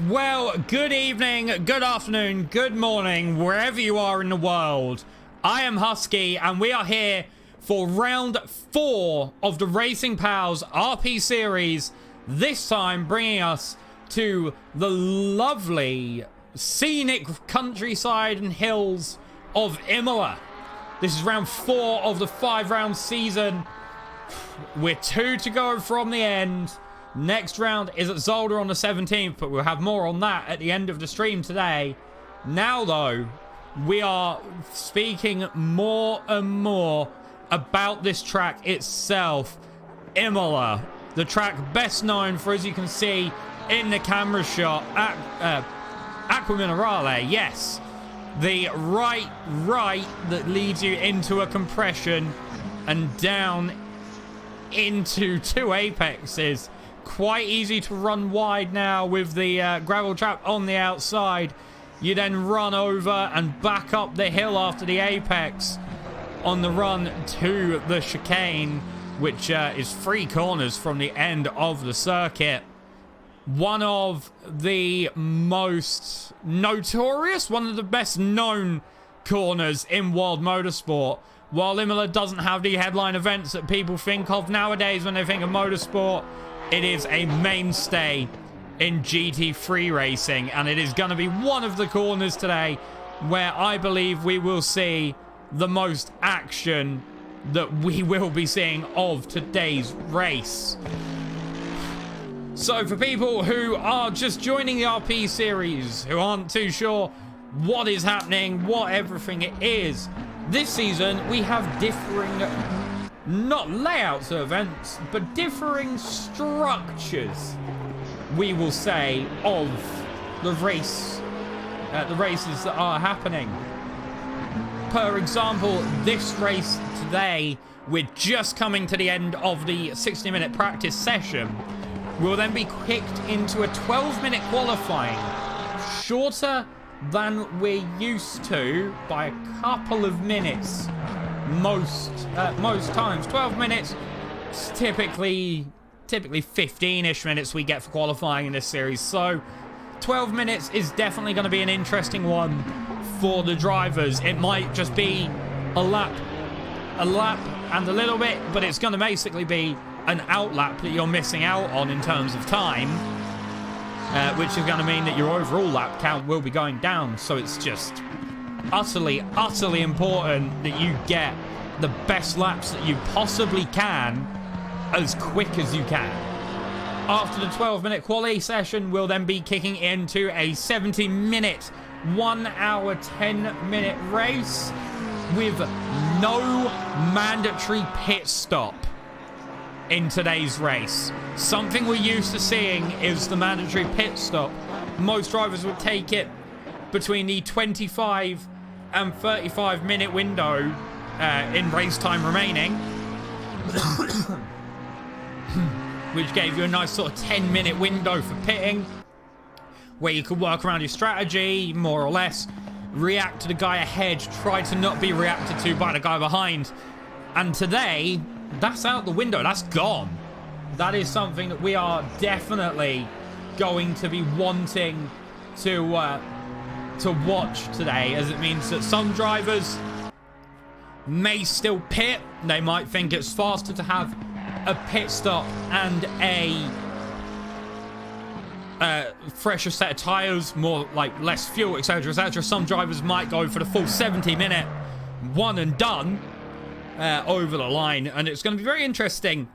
Well, good evening, good afternoon, good morning, wherever you are in the world. I am Husky, and we are here for round 4 of the Racing Pals RP series. This time bringing us to the lovely, scenic countryside and hills of Imola. This is round 4 of the 5-round season. We're 2 to go from the end. Next round is at Zolder on the 17th, but we'll have more on that at the end of the stream today. Now, though, we are speaking more and more about this track itself. Imola, the track best known for, as you can see in the camera shot, Acqua Minerale, yes. The right that leads you into a compression and down into 2 apexes. Quite easy to run wide now with the gravel trap on the outside. You then run over and back up the hill after the apex on the run to the chicane, which is 3 corners from the end of the circuit. One of the most notorious, one of the best known corners in World Motorsport. While Imola doesn't have the headline events that people think of nowadays when they think of motorsport, it is a mainstay in GT3 racing, and it is going to be one of the corners today where I believe we will see the most action that we will be seeing of today's race. So for people who are just joining the RP series, who aren't too sure what is happening, what everything is, this season we have differing, not layouts of events, but differing structures, we will say, of the race, the races that are happening. Per example, this race today, we're just coming to the end of the 60-minute practice session. We'll then be kicked into a 12-minute qualifying, shorter than we're used to by a couple of minutes. Most times 12 minutes. It's typically 15-ish minutes we get for qualifying in this series, so 12 minutes is definitely going to be an interesting one for the drivers. It might just be a lap and a little bit, but it's going to basically be an outlap that you're missing out on in terms of time, which is going to mean that your overall lap count will be going down. So it's just utterly important that you get the best laps that you possibly can as quick as you can. After the 12-minute quali session, we'll then be kicking into a 70-minute, 1 hour, 10-minute race with no mandatory pit stop in today's race. Something we're used to seeing is the mandatory pit stop. Most drivers would take it between the 25 and 35-minute window in race time remaining, which gave you a nice sort of 10-minute window for pitting, where you could work around your strategy, more or less, react to the guy ahead, try to not be reacted to by the guy behind. And today, that's out the window. That's gone. That is something that we are definitely going to be wanting to watch today, as it means that some drivers may still pit. They might think it's faster to have a pit stop and a fresher set of tires, more like less fuel, etc, etc. Some drivers might go for the full 70-minute one and done over the line, and it's going to be very interesting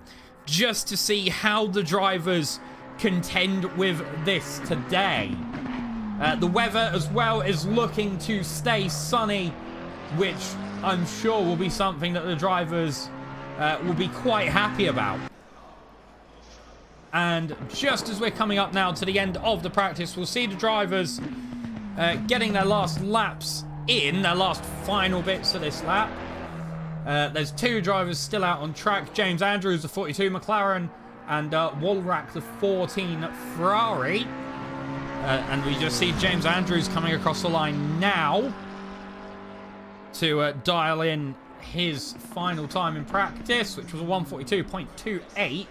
just to see how the drivers contend with this today. The weather as well is looking to stay sunny, which I'm sure will be something that the drivers will be quite happy about. And just as we're coming up now to the end of the practice, we'll see the drivers getting their last laps in, their last final bits of this lap. There's 2 drivers still out on track. James Andrews, the 42 McLaren, and Woolrack, the 14 Ferrari. And we just see James Andrews coming across the line now to dial in his final time in practice, which was a 1:42.28.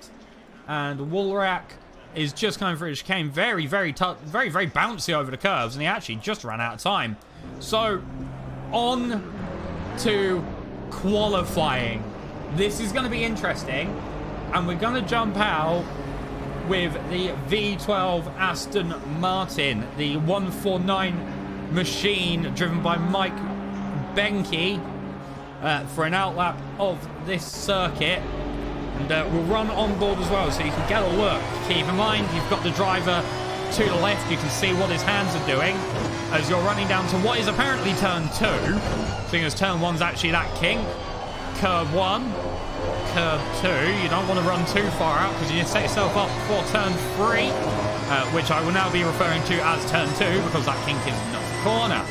And Woolrack is just coming through the chicane. Very, very bouncy over the curves, and he actually just ran out of time. So, on to qualifying. This is going to be interesting, and we're going to jump out with the V12 Aston Martin, the 149 machine driven by Mike Benke for an outlap of this circuit. And we'll run on board as well so you can get a look. Keep in mind, you've got the driver to the left. You can see what his hands are doing as you're running down to what is apparently turn 2. Seeing as turn 1's actually that kink. Curb 1, curb 2. You don't want to run too far out because you set yourself up for turn 3, which I will now be referring to as turn 2 because that kink is not the corner.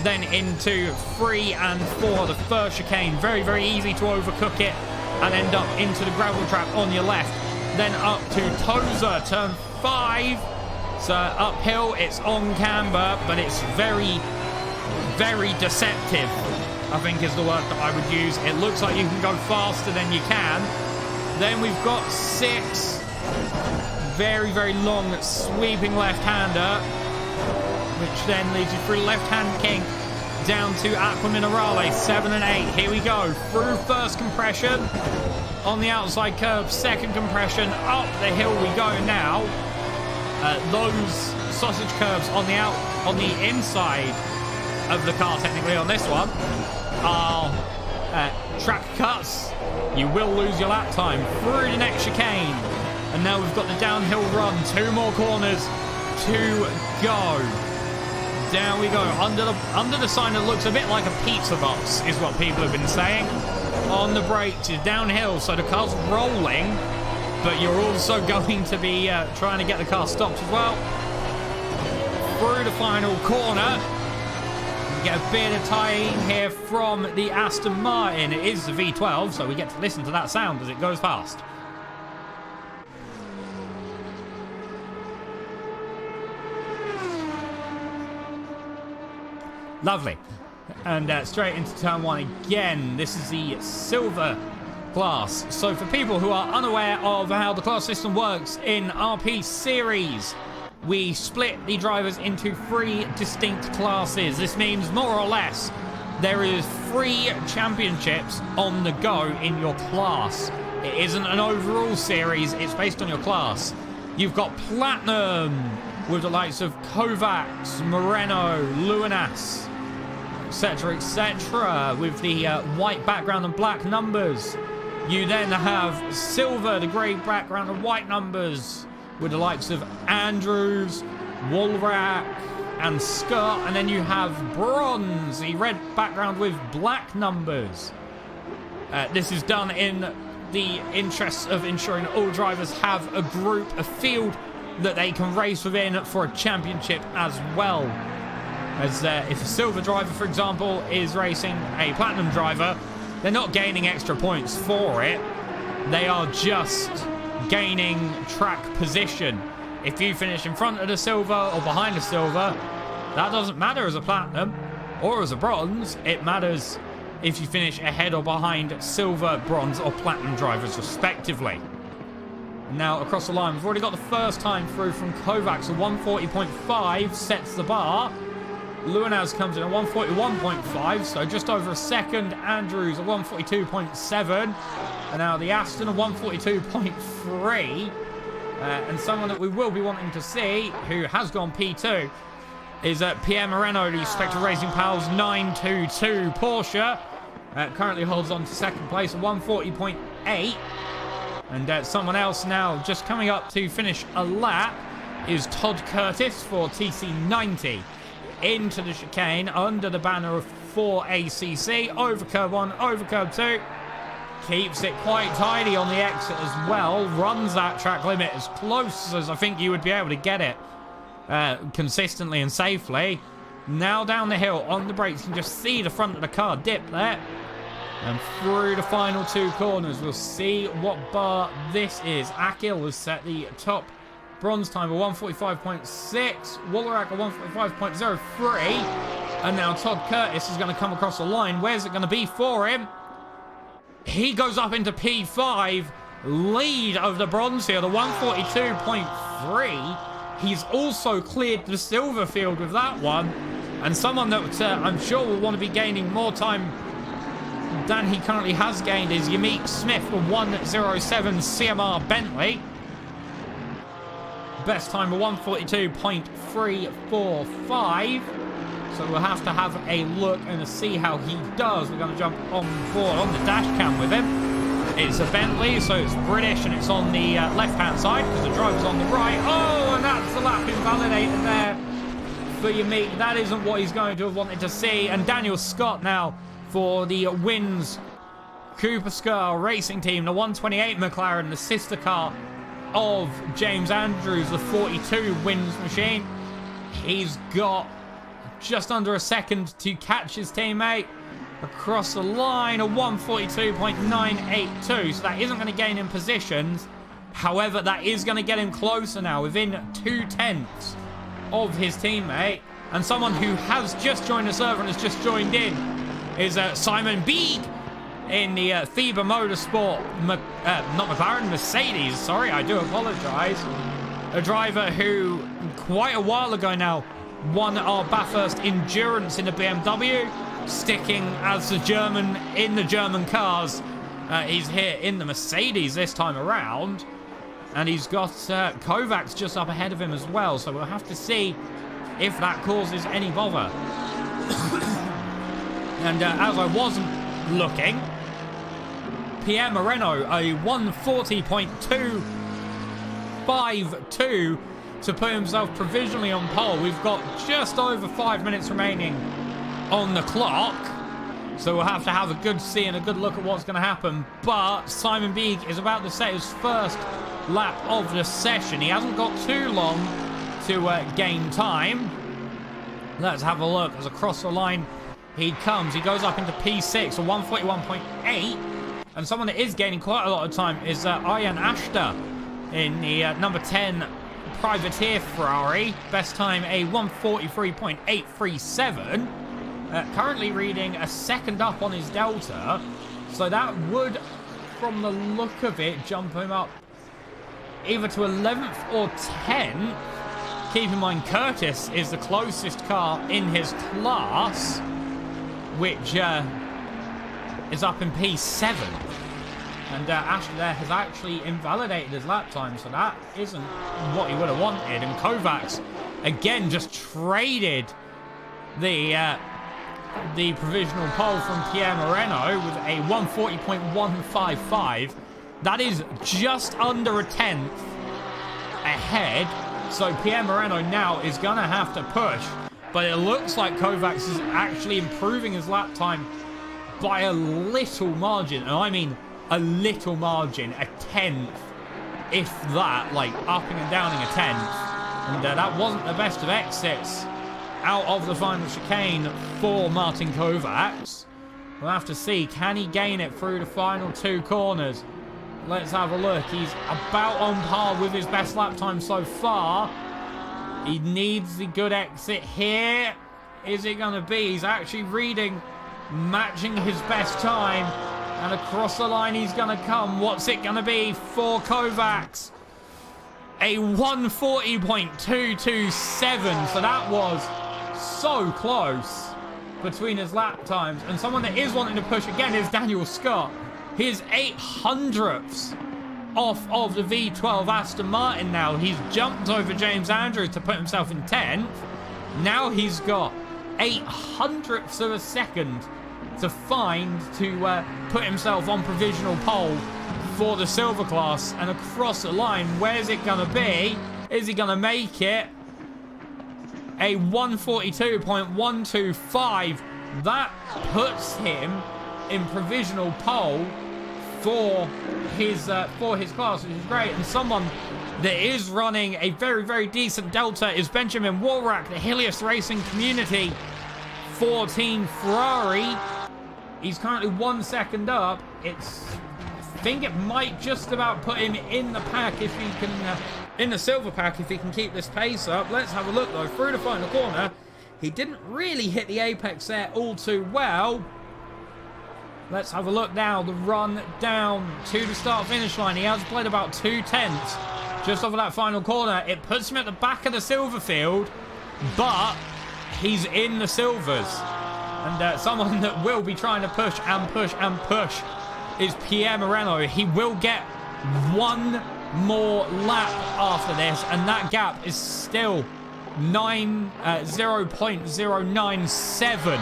Then into 3 and 4, the first chicane. Very, very easy to overcook it and end up into the gravel trap on your left. Then up to Tozer, turn 5. So uphill, it's on camber, but it's very, very deceptive, I think is the word that I would use. It looks like you can go faster than you can. Then we've got 6. Very, very long sweeping left-hander, which then leads you through left-hand kink down to Aqua Minerale, 7 and 8. Here we go. Through first compression. On the outside curve, second compression. Up the hill we go now. Those sausage curves on the inside of the car, technically on this one, are track cuts. You will lose your lap time through the next chicane. And now we've got the downhill run. 2 more corners to go. Down we go, under the sign that looks a bit like a pizza box, is what people have been saying. On the brakes, you're downhill, so the car's rolling, but you're also going to be trying to get the car stopped as well. Through the final corner, we get a bit of tie-in here from the Aston Martin. It is the V12, so we get to listen to that sound as it goes past. Lovely. And straight into turn 1 again. This is the silver class. So for people who are unaware of how the class system works in RP series, we split the drivers into 3 distinct classes. This means more or less there is 3 championships on the go in your class. It isn't an overall series, it's based on your class. You've got Platinum with the likes of Kovacs, Moreno, Luanas, etc., with the white background and black numbers. You then have Silver, the grey background and white numbers, with the likes of Andrews, Woolrack, and Scott. And then you have Bronze, the red background with black numbers. This is done in the interests of ensuring all drivers have a group, a field that they can race within for a championship as well. As if a silver driver, for example, is racing a platinum driver, they're not gaining extra points for it. They are just gaining track position. If you finish in front of the silver or behind the silver, that doesn't matter as a platinum or as a bronze. It matters if you finish ahead or behind silver, bronze, or platinum drivers, respectively. Now, across the line, we've already got the first time through from Kovacs. A 140.5 sets the bar. Luanaz comes in at 141.5, so just over a second. Andrews at 142.7. And now the Aston at 142.3. And someone that we will be wanting to see, who has gone P2, is Pierre Moreno, the Spectre Racing Pals 922 Porsche. Currently holds on to second place at 140.8. And someone else now just coming up to finish a lap is Todd Curtis for TC90. Into the chicane under the banner of 4ACC. Over curve 1, over curve 2. Keeps it quite tidy on the exit as well. Runs that track limit as close as I think you would be able to get it consistently and safely. Now down the hill on the brakes. You can just see the front of the car dip there. And through the final 2 corners, we'll see what bar this is. Akil has set the top bronze time of 145.6. Woolrack at 145.03. And now Todd Curtis is going to come across the line. Where's it going to be for him? He goes up into P5. lead over the bronze here, the 142.3. He's also cleared the silver field with that one. And someone that I'm sure will want to be gaining more time than he currently has gained is Yamik Smith, the 107 CMR Bentley. Best time of 142.345. So we'll have to have a look and see how he does. We're going to jump on board on the dash cam with him. It's a Bentley, so it's British, and it's on the left-hand side because the driver's on the right. Oh, and that's the lap invalidated there for Yamik. That isn't what he's going to have wanted to see. And Daniel Scott now for the Wins Cooper Scar Racing Team, the 128 McLaren, the sister car of James Andrews, the 42 Wins machine. He's got just under a second to catch his teammate across the line, a 142.982. So that isn't going to gain him positions. However, that is going to get him closer now, within 2/10 of his teammate. And someone who has just joined the server and has just joined in is Simon Beeg in the FIBA Motorsport, not McLaren, Mercedes. Sorry, I do apologise. A driver who quite a while ago now won our Bathurst Endurance in the BMW, sticking as the German in the German cars. He's here in the Mercedes this time around, and he's got Kovacs just up ahead of him as well, so we'll have to see if that causes any bother. And as I wasn't looking, Pierre Moreno, a 140.252 to put himself provisionally on pole. We've got just over 5 minutes remaining on the clock, so we'll have to have a good see and a good look at what's going to happen. But Simon Beeg is about to set his first lap of the session. He hasn't got too long to gain time. Let's have a look as across the line he comes. He goes up into P6, a 141.8, and someone that is gaining quite a lot of time is Ian Ashter in the number 10 Privateer Ferrari. Best time a 143.837. Currently reading a second up on his Delta, so that would, from the look of it, jump him up either to 11th or 10th. Keep in mind, Curtis is the closest car in his class, which is up in P7. And Ashton there has actually invalidated his lap time, so that isn't what he would have wanted. And Kovacs, again, just traded the provisional pole from Pierre Moreno with a 140.155. That is just under a 10th ahead. So Pierre Moreno now is going to have to push. But it looks like Kovacs is actually improving his lap time by a little margin. And I mean a little margin, a 10th, if that, like upping and downing a 10th. And that wasn't the best of exits out of the final chicane for Martin Kovacs. We'll have to see, can he gain it through the final two corners? Let's have a look. He's about on par with his best lap time so far. He needs the good exit here. Is it going to be? He's actually reading, matching his best time. And across the line he's going to come. What's it going to be for Kovacs? A 140.227. So that was so close between his lap times. And someone that is wanting to push again is Daniel Scott. His 800ths off of the V12 Aston Martin now. He's jumped over James Andrews to put himself in 10th. Now he's got 800ths of a second to find to put himself on provisional pole for the silver class. And across the line, where's it going to be? Is he going to make it? A 142.125. That puts him in provisional pole for his class, which is great. And someone that is running a very, very decent Delta is Benjamin Walrack, the Helios Racing Community 14 Ferrari. He's currently 1 second up. I think it might just about put him in the pack if he can, in the silver pack, if he can keep this pace up. Let's have a look though. Through the final corner, he didn't really hit the apex there all too well. Let's have a look now. The run down to the start-finish line. He has played about 2 tenths just off of that final corner. It puts him at the back of the silver field, but he's in the silvers. And someone that will be trying to push and push and push is Pierre Moreno. He will get one more lap after this, and that gap is still 0.097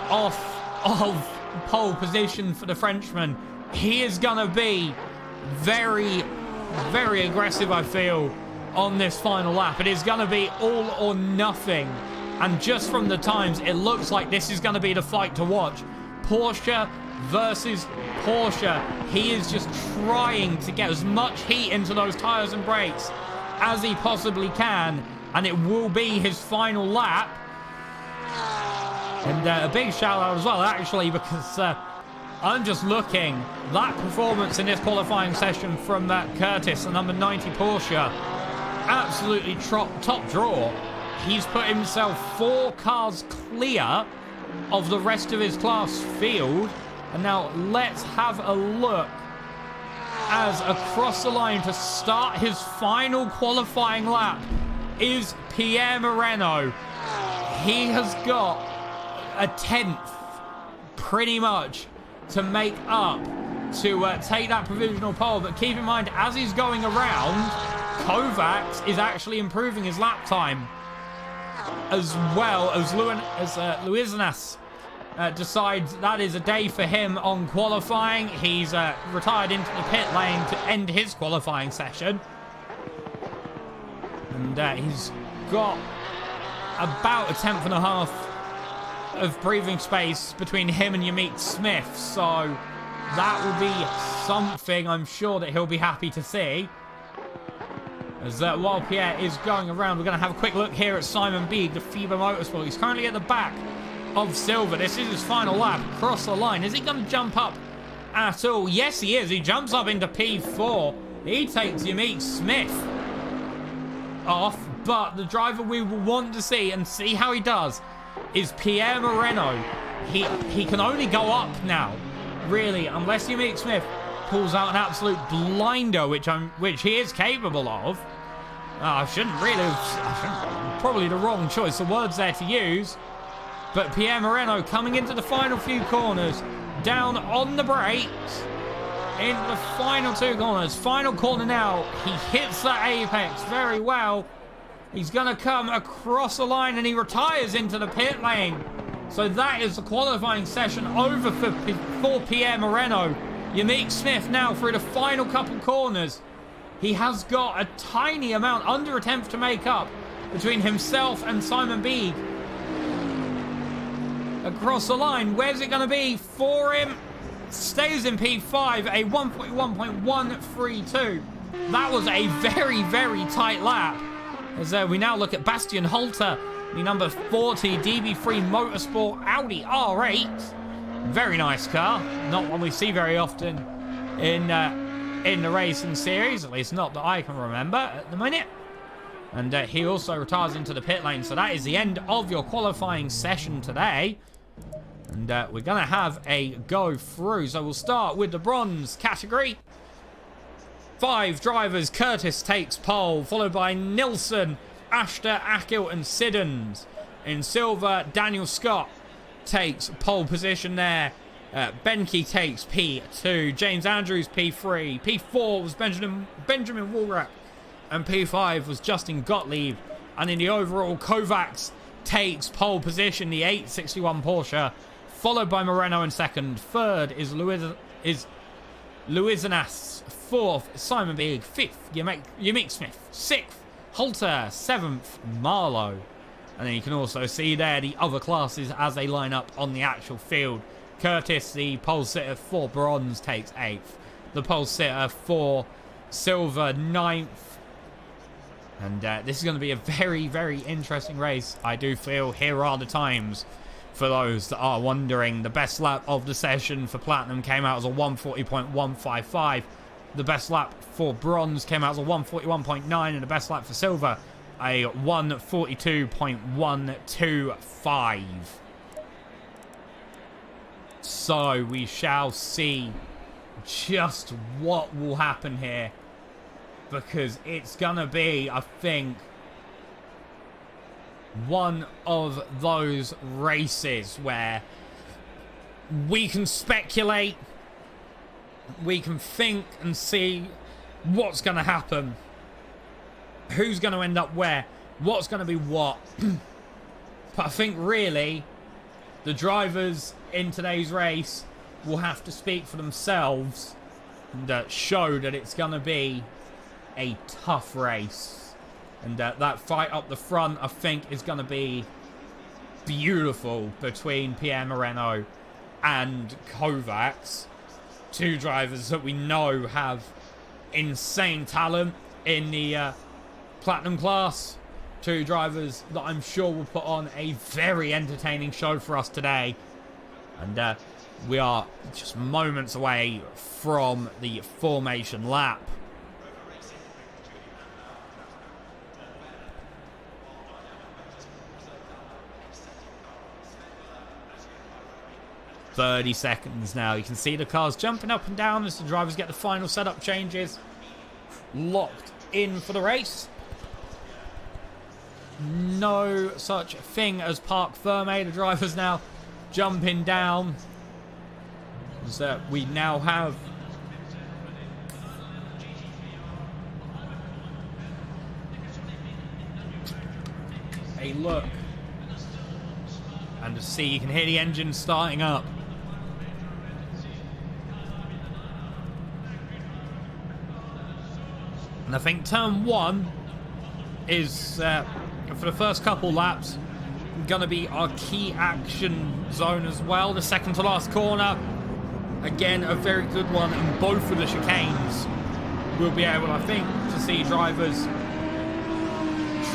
off of pole position for the Frenchman. He is going to be very, very aggressive, I feel, on this final lap. It is going to be all or nothing. And just from the times, it looks like this is going to be the fight to watch. Porsche versus Porsche. He is just trying to get as much heat into those tyres and brakes as he possibly can. And it will be his final lap. And a big shout out as well, actually, because I'm just looking. That performance in this qualifying session from Curtis, the number 90 Porsche, absolutely top draw. He's put himself 4 cars clear of the rest of his class field. And now let's have a look as across the line to start his final qualifying lap is Pierre Moreno. He has got a 10th pretty much to make up to take that provisional pole. But keep in mind, as he's going around, Kovacs is actually improving his lap time, as well as Luizanas decides that is a day for him on qualifying. He's retired into the pit lane to end his qualifying session. And he's got about a 10th and a half of breathing space between him and Yamik Smith. So that will be something I'm sure that he'll be happy to see. As while Pierre is going around, we're going to have a quick look here at Simon Bieg, the FIBA Motorsport. He's currently at the back of silver. This is his final lap across the line. Is he going to jump up at all? Yes, he is. He jumps up into P4. He takes Yamik Smith off, but the driver we will want to see and see how he does is Pierre Moreno. He can only go up now, really, unless Yamik Smith pulls out an absolute blinder, which he is capable of. Probably the wrong choice of words there to use. But Pierre Moreno coming into the final few corners, down on the brakes, into the final 2 corners. Final corner now, he hits that apex very well. He's going to come across the line and he retires into the pit lane. So that is the qualifying session over for Pierre Moreno. Yamik Smith now through the final couple corners. He has got a tiny amount, under a 10th to make up between himself and Simon Bieg. Across the line, where's it going to be for him? Stays in P5, a 141.132. That was a very, very tight lap. As we now look at Bastian Holter, the number 40 DB3 Motorsport Audi R8. Very nice car. Not one we see very often in the racing series, at least not that I can remember at the minute. And he also retires into the pit lane. So that is the end of your qualifying session today. And we're going to have a go through. So we'll start with the bronze category. 5 drivers. Curtis takes pole, followed by Nilsson, Ashter, Akil and Siddons. In silver, Daniel Scott takes pole position there. Benke takes P2. James Andrews P3. P4 was Benjamin Woolrack. And P5 was Justin Gottlieb. And in the overall, Kovacs takes pole position, the 861 Porsche, followed by Moreno in second. Third is Luizanas. Fourth, Simon Bieg. Fifth, Yamik Smith. Sixth, Holter. Seventh, Marlowe. And then you can also see there the other classes as they line up on the actual field. Curtis, the pole sitter for bronze, takes 8th. The pole sitter for silver, 9th. And this is going to be a very, very interesting race. I do feel here are the times for those that are wondering. The best lap of the session for platinum came out as a 140.155. The best lap for bronze came out as a 141.9. And the best lap for silver, a 142.125. So we shall see just what will happen here, because it's gonna be, I think, one of those races where we can speculate, we can think and see what's gonna happen, who's gonna end up where, what's gonna be what. But I think really the drivers in today's race will have to speak for themselves and show that it's going to be a tough race. And that fight up the front, I think, is going to be beautiful between Pierre Moreno and Kovacs. Two drivers that we know have insane talent in the Platinum class. Two drivers that I'm sure will put on a very entertaining show for us today. And we are just moments away from the formation lap. "30 seconds now." You can see the cars jumping up and down as the drivers get the final setup changes. Locked in for the race. No such thing as park firme. The drivers now jumping down. So we now have a look and to see, you can hear the engine starting up. And I think turn one is for the first couple laps going to be our key action zone as well. The second to last corner, again, a very good one, and both of the chicanes we'll be able, I think, to see drivers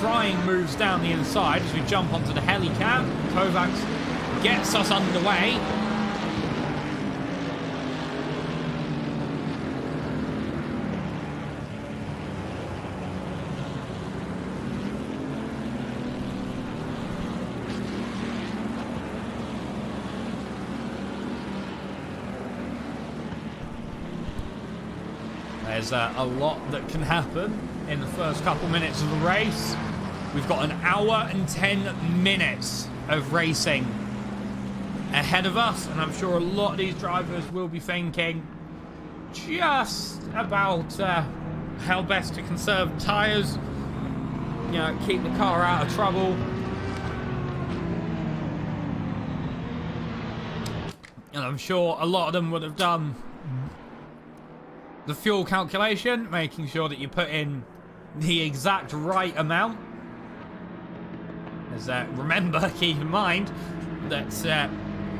trying moves down the inside as we jump onto the helicab. Kovacs gets us underway. There's a lot that can happen in the first couple minutes of the race. We've got an hour and 10 minutes of racing ahead of us, and I'm sure a lot of these drivers will be thinking just about how best to conserve tyres, you know, keep the car out of trouble. And I'm sure a lot of them would have done the fuel calculation, making sure that you put in the exact right amount. As remember, keep in mind that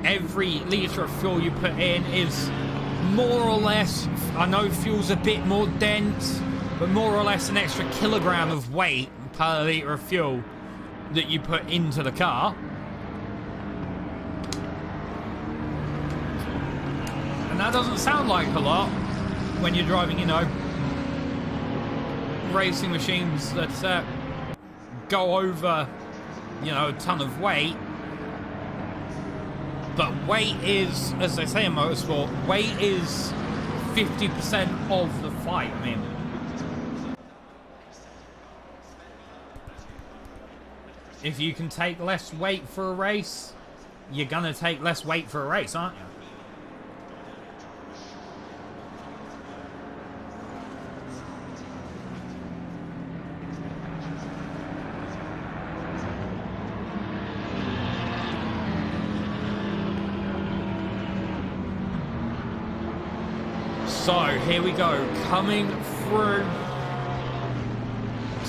every litre of fuel you put in is more or less, I know fuel's a bit more dense, but more or less an extra kilogram of weight per litre of fuel that you put into the car. And that doesn't sound like a lot when you're driving, you know, racing machines that go over, you know, a ton of weight. But weight is, as they say in motorsport, weight is 50% of the fight. I mean, if you can take less weight for a race, you're gonna take less weight for a race, aren't you? So, here we go, coming through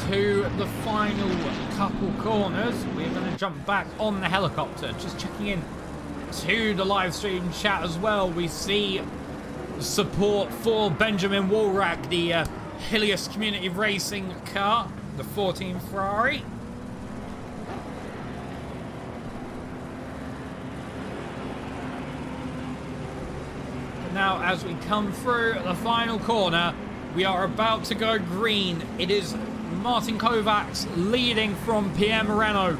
to the final couple corners. We're going to jump back on the helicopter, just checking in to the live stream chat as well. We see support for Benjamin Woolrack, the Helios Community Racing car, the 14 Ferrari. Now, as we come through the final corner, we are about to go green. It is Martin Kovacs leading from Pierre Moreno.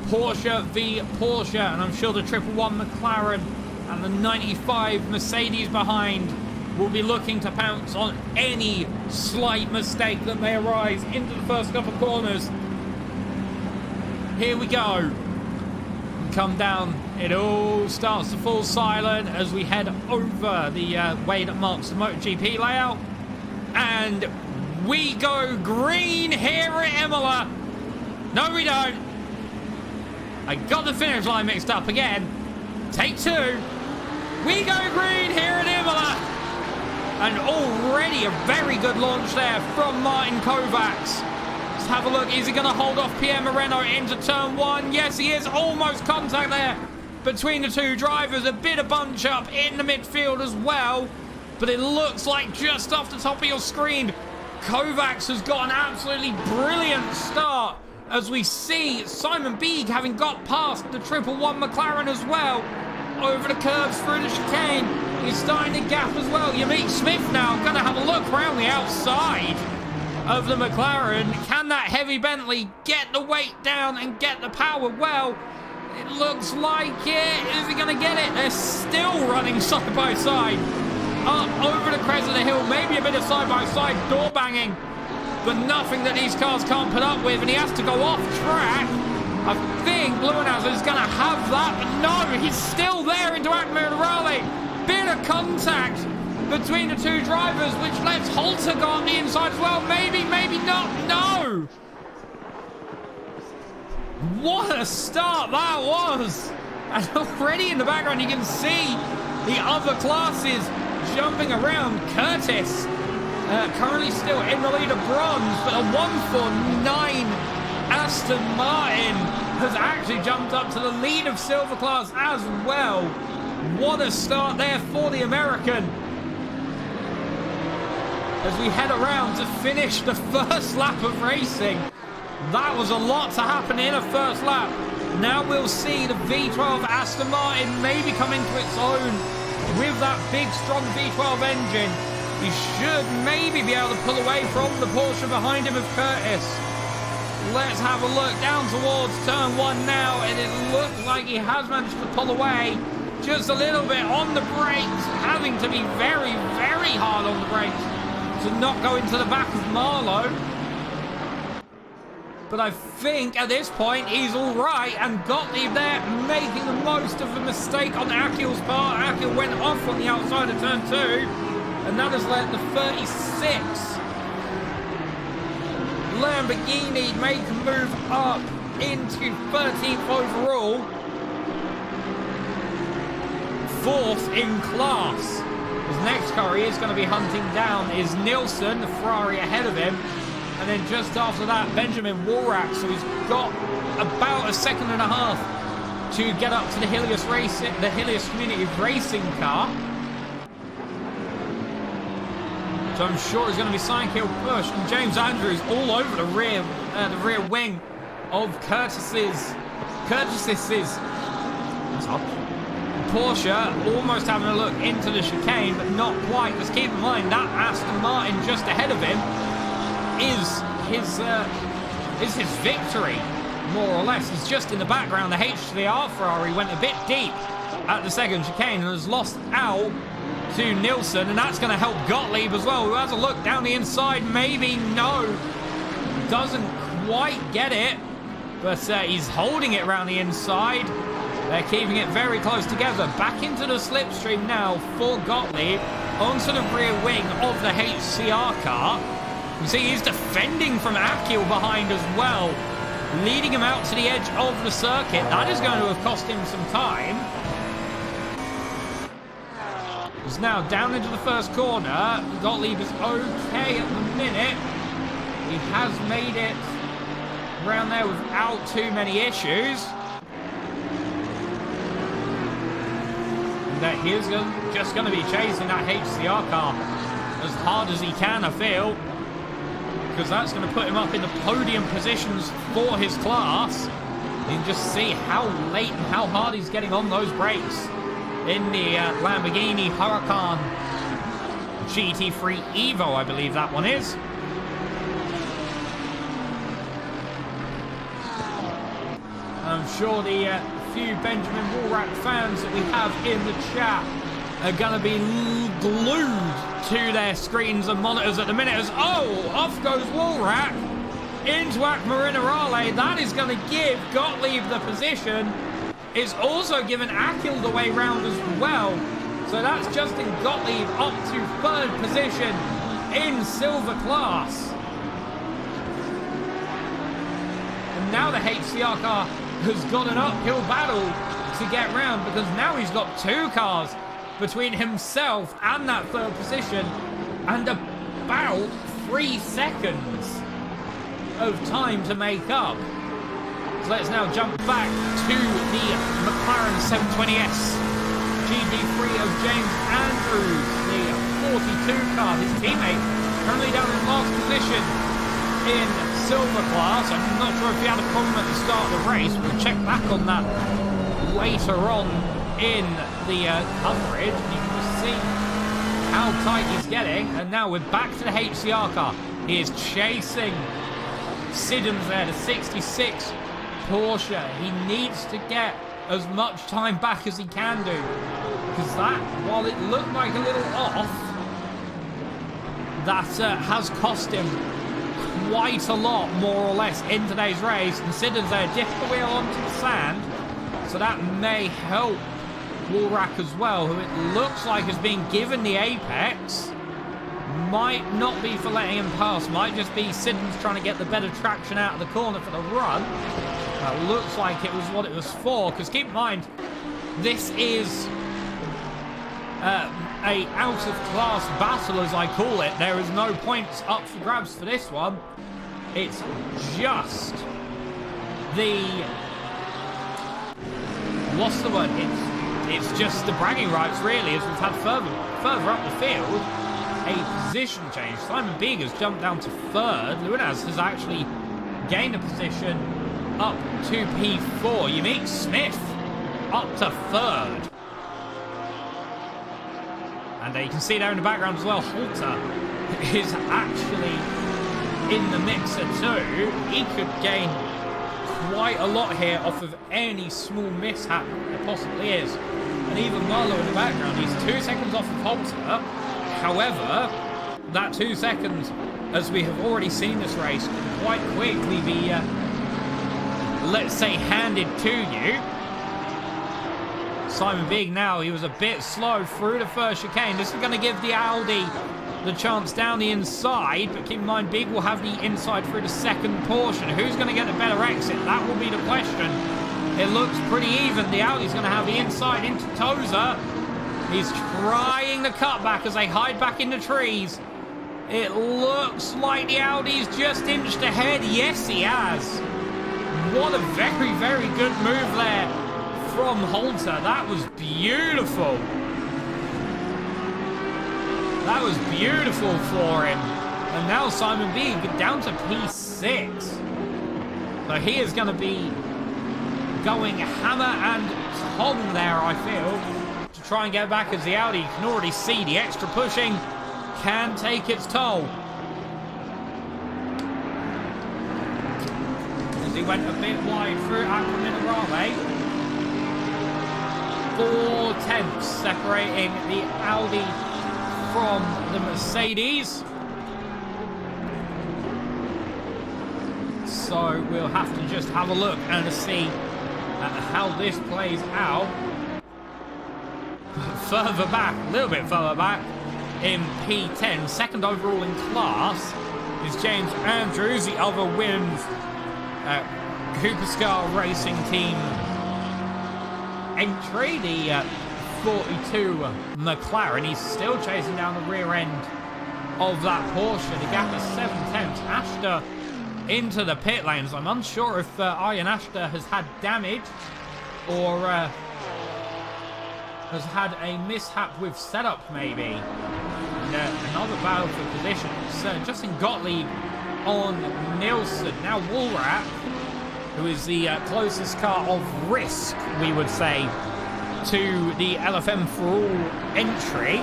Porsche v Porsche, and I'm sure the 111 McLaren And the 95 Mercedes behind will be looking to pounce on any slight mistake that may arise into the first couple of corners. Here we go. Come down. It all starts to fall silent as we head over the way that marks the MotoGP layout. And we go green here at Imola. No, we don't. I got the finish line mixed up again. Take two. We go green here at Imola. And already a very good launch there from Martin Kovacs. Let's have a look. Is he going to hold off Pierre Moreno into turn one? Yes, he is. Almost contact there between the two drivers. A bit of bunch up in the midfield as well. But it looks like just off the top of your screen, Kovacs has got an absolutely brilliant start. As we see Simon Bieg having got past the 111 McLaren as well. Over the curves through the chicane. He's starting to gap as well. Yamik Smith now going to have a look around the outside of the McLaren. Can that heavy Bentley get the weight down and get the power? Well, it looks like it. Is he going to get it? They're still running side by side. Up over the crest of the hill. Maybe a bit of side by side door banging. But nothing that these cars can't put up with. And he has to go off track. I think Blumenhauser is going to have that. But no, he's still there into Admirale. Bit of contact between the two drivers, which lets Holter go on the inside as well. Maybe, maybe not. No! What a start that was! And already in the background you can see the other classes jumping around. Curtis, currently still in the lead of bronze, but a 149 Aston Martin has actually jumped up to the lead of silver class as well. What a start there for the American. As we head around to finish the first lap of racing. That was a lot to happen in a first lap. Now we'll see the V12 Aston Martin maybe come into its own with that big, strong V12 engine. He should maybe be able to pull away from the Porsche behind him of Curtis. Let's have a look down towards turn one now, and it looks like he has managed to pull away just a little bit on the brakes, having to be very, very hard on the brakes to not go into the back of Marlowe. But I think at this point he's all right, and Gottlieb there making the most of the mistake on Akil's part. Akil went off on the outside of turn two, and that has led the 36 Lamborghini make a move up into 13th overall. 4th in class. His next car he is going to be hunting down is Nilsson, the Ferrari ahead of him. And then just after that, Benjamin Walrack. So he's got about a second and a half to get up to the Helios Community Racing car. So I'm sure there's going to be Sidekill push, and James Andrews all over the rear wing of Curtis's Porsche, almost having a look into the chicane, but not quite. Because keep in mind that Aston Martin just ahead of him is his victory, more or less. He's just in the background. The HCR Ferrari went a bit deep at the second chicane and has lost out to Nilsson, and that's going to help Gottlieb as well, who has a look down the inside. Maybe no, doesn't quite get it, but he's holding it around the inside. They're keeping it very close together. Back into the slipstream now for Gottlieb, onto the rear wing of the HCR car. You see he's defending from Akil behind as well, leading him out to the edge of the circuit. That is going to have cost him some time. He's now down into the first corner. Gottlieb is okay at the minute. He has made it around there without too many issues. And that he is just going to be chasing that HCR car as hard as he can, I feel. Because that's going to put him up in the podium positions for his class. You can just see how late and how hard he's getting on those brakes in the Lamborghini Huracan GT3 Evo, I believe that one is. And I'm I'm sure the few Benjamin Woolrack fans that we have in the chat are going to be glued to their screens and monitors at the minute as, oh, off goes Woolrack into Akmarinarale. That is going to give Gottlieb the position. It's also given Akil the way round as well. So that's Justin Gottlieb up to 3rd position in silver class. And now the HCR car has got an uphill battle to get round, because now he's got 2 cars between himself and that 3rd position, and about 3 seconds of time to make up. So let's now jump back to the McLaren 720S GT3 of James Andrews, the 42 car. His teammate currently down in last position in silver class. I'm not sure if he had a problem at the start of the race. We'll check back on that later on in the coverage. You can just see how tight he's getting. And now we're back to the HCR car. He is chasing Siddons there, the 66 Porsche. He needs to get as much time back as he can do, because that, while it looked like a little off, that has cost him quite a lot, more or less, in today's race. And Siddons there dipped the wheel onto the sand, so that may help Woolrack as well, who it looks like has been given the apex. Might not be for letting him pass, might just be Siddons trying to get the better traction out of the corner for the run. Looks like it was what it was for, because keep in mind, this is a out-of-class battle, as I call it. There is no points up for grabs for this one. It's just the... what's the word? It's just the bragging rights, really, as we've had further up the field. A position change. Simon Beeg has jumped down to 3rd. Luinaz has actually gained a position up to P4. Unique Smith up to 3rd. And you can see there in the background as well, Halter is actually in the mixer too. He could gain quite a lot here off of any small mishap there possibly is. And even Marlowe in the background, he's 2 seconds off of Halter. However, that 2 seconds, as we have already seen this race, can quite quickly be, let's say, handed to you. Simon Big now, he was a bit slow through the first chicane. This is going to give the Audi the chance down the inside, but keep in mind, Big will have the inside through the second portion. Who's going to get the better exit? That will be the question. It looks pretty even. The Audi's going to have the inside into Tozer. He's trying the cutback as they hide back in the trees. It looks like the Audi's just inched ahead. Yes, he has. What a very, very good move there from Halter. That was beautiful. That was beautiful for him. And now Simon B down to P6. So he is going to be going hammer and tong there, I feel, to try and get back, as the Audi, you can already see the extra pushing can take its toll. As he went a bit wide through Akmarinarale. 4/10 separating the Audi from the Mercedes. So we'll have to just have a look and see how this plays out. Further back, a little bit further back, in P10, second overall in class, is James Andrews. The other wins Cooperscar Racing Team entry, the 42 McLaren. He's still chasing down the rear end of that Porsche. The gap is 7/10. Ashton into the pit lanes. I'm unsure if Arjen Ashton has had damage or has had a mishap with setup, maybe. And, another battle for position. So Justin Gottlieb on Nielsen. Now Woolrack, who is the closest car of risk, we would say, to the LFM for all entry,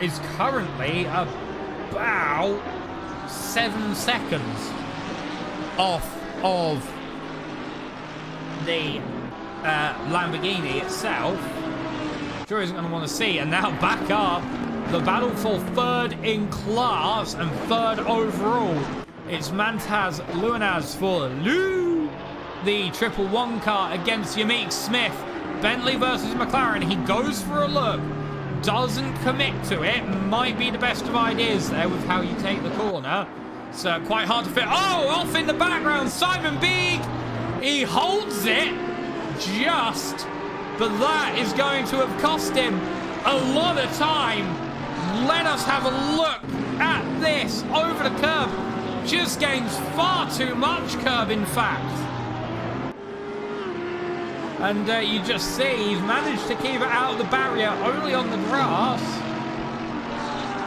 is currently about 7 seconds off of the Lamborghini itself. Sure isn't going to want to see. And now back up. The battle for third in class and third overall. It's Mantaz Luanaz for Lou. The 111 car against Yamik Smith. Bentley versus McLaren. He goes for a look. Doesn't commit to it. Might be the best of ideas there with how you take the corner. It's quite hard to fit. Oh, off in the background. Simon Beeg. He holds it just. But that is going to have cost him a lot of time. Let us have a look at this. Over the curb. Just gains far too much curb, in fact. And you just see he's managed to keep it out of the barrier, only on the grass.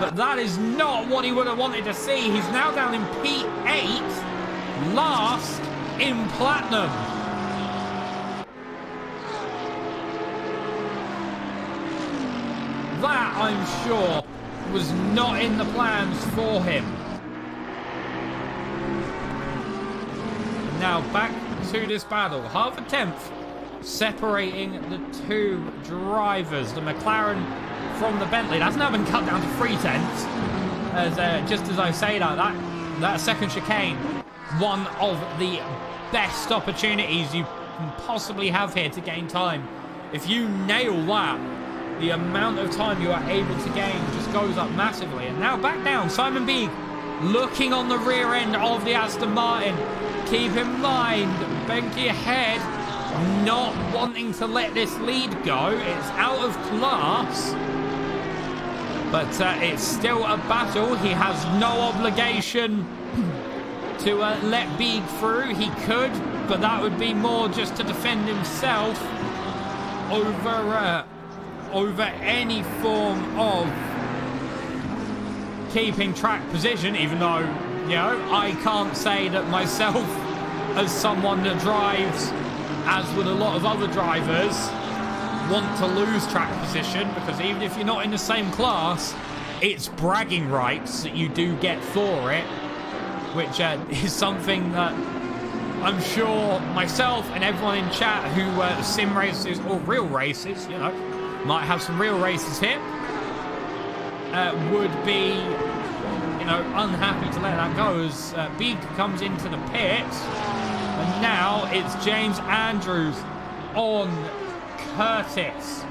But that is not what he would have wanted to see. He's now down in P8, last in Platinum. That, I'm sure, was not in the plans for him. Now back to this battle. Half a tenth separating the two drivers. The McLaren from the Bentley. That's now been cut down to 3/10. As just as I say that second chicane, one of the best opportunities you can possibly have here to gain time. If you nail that, the amount of time you are able to gain just goes up massively. And now back down. Simon Beeg looking on the rear end of the Aston Martin. Keep in mind, Benke ahead, not wanting to let this lead go. It's out of class, but it's still a battle. He has no obligation to let Beeg through. He could, but that would be more just to defend himself over any form of keeping track position, even though, you know, I can't say that myself, as someone that drives, as with a lot of other drivers, want to lose track position, because even if you're not in the same class, it's bragging rights that you do get for it, which is something that I'm sure myself and everyone in chat who sim races or real races, you know, might have some real races here, would be, you know, unhappy to let that go as Beeg comes into the pit. And now it's James Andrews on Curtis.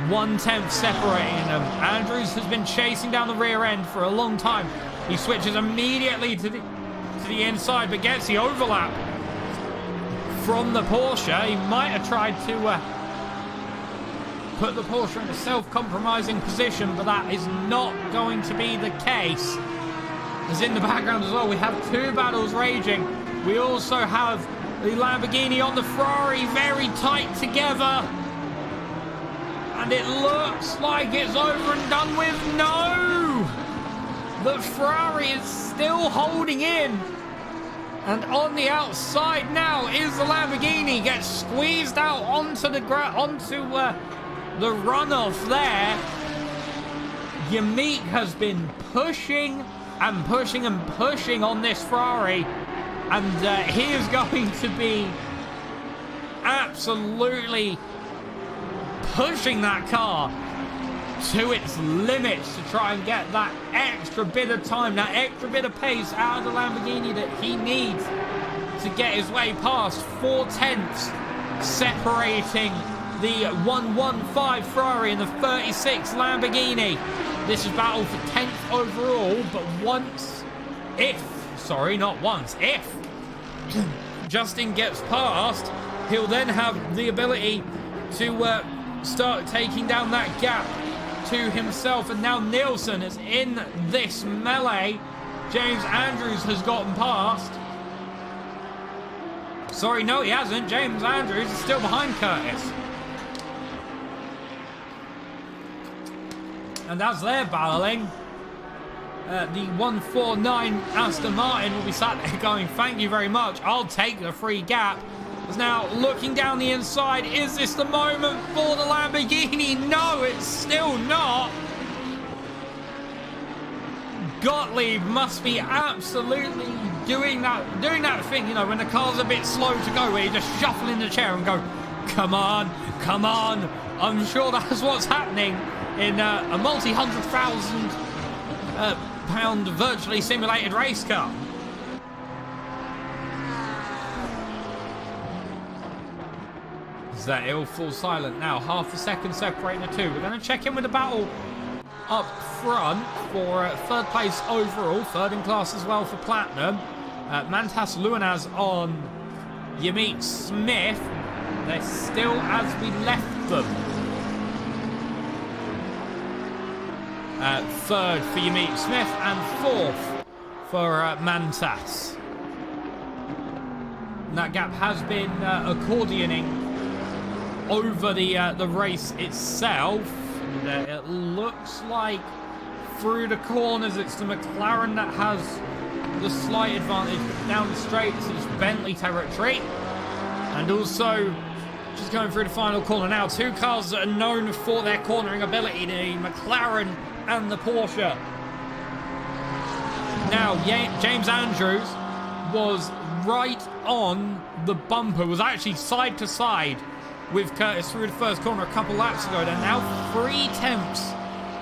1/10 separating them. Andrews has been chasing down the rear end for a long time. He switches immediately to the inside, but gets the overlap from the Porsche. He might have tried to put the Porsche in a self-compromising position, but that is not going to be the case. As in the background as well, we have two battles raging. We also have the Lamborghini on the Ferrari, very tight together. And it looks like it's over and done with. No! The Ferrari is still holding in. And on the outside now is the Lamborghini. Gets squeezed out onto the the runoff there. Yamik has been pushing and pushing and pushing on this Ferrari. And he is going to be absolutely pushing that car to its limits to try and get that extra bit of time, that extra bit of pace out of the Lamborghini that he needs to get his way past. 4/10 separating the 115 Ferrari and the 36 Lamborghini. This is battle for 10th overall, but if Justin gets past, he'll then have the ability to start taking down that gap to himself. And now Nielsen is in this melee. James Andrews has gotten past. Sorry, no, he hasn't. James Andrews is still behind Curtis. And as they're battling, the 149 Aston Martin will be sat there going, thank you very much, I'll take the free gap. Is now looking down the inside. Is this the moment for the Lamborghini? No, it's still not. Gottlieb must be absolutely doing that thing, you know, when the car's a bit slow to go, where you just shuffle in the chair and go, come on, come on. I'm sure that's what's happening in a multi-100,000 pound virtually simulated race car. Is that it all falls silent now? Half a second separating the two. We're going to check in with the battle up front for third place overall, third in class as well for Platinum. Mantas Luanaz on Yamit Smith. They're still as we left them. Third for Yamit Smith and fourth for Mantas. And that gap has been accordioning over the race itself. And, it looks like through the corners it's the McLaren that has the slight advantage, but down the straights it's Bentley territory. And also just going through the final corner now, two cars that are known for their cornering ability, the McLaren and the Porsche. Now James Andrews was right on the bumper, was actually side to side with Curtis through the first corner a couple laps ago. They're now 3 tenths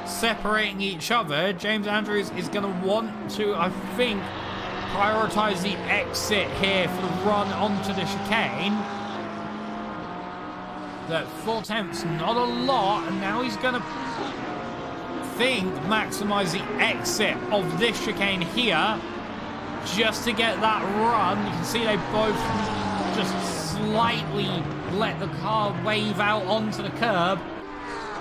separating each other. James Andrews is going to want to, I think, prioritise the exit here for the run onto the chicane. That 4 tenths, not a lot, and now he's going to think maximise the exit of this chicane here just to get that run. You can see they both just slightly let the car wave out onto the curb.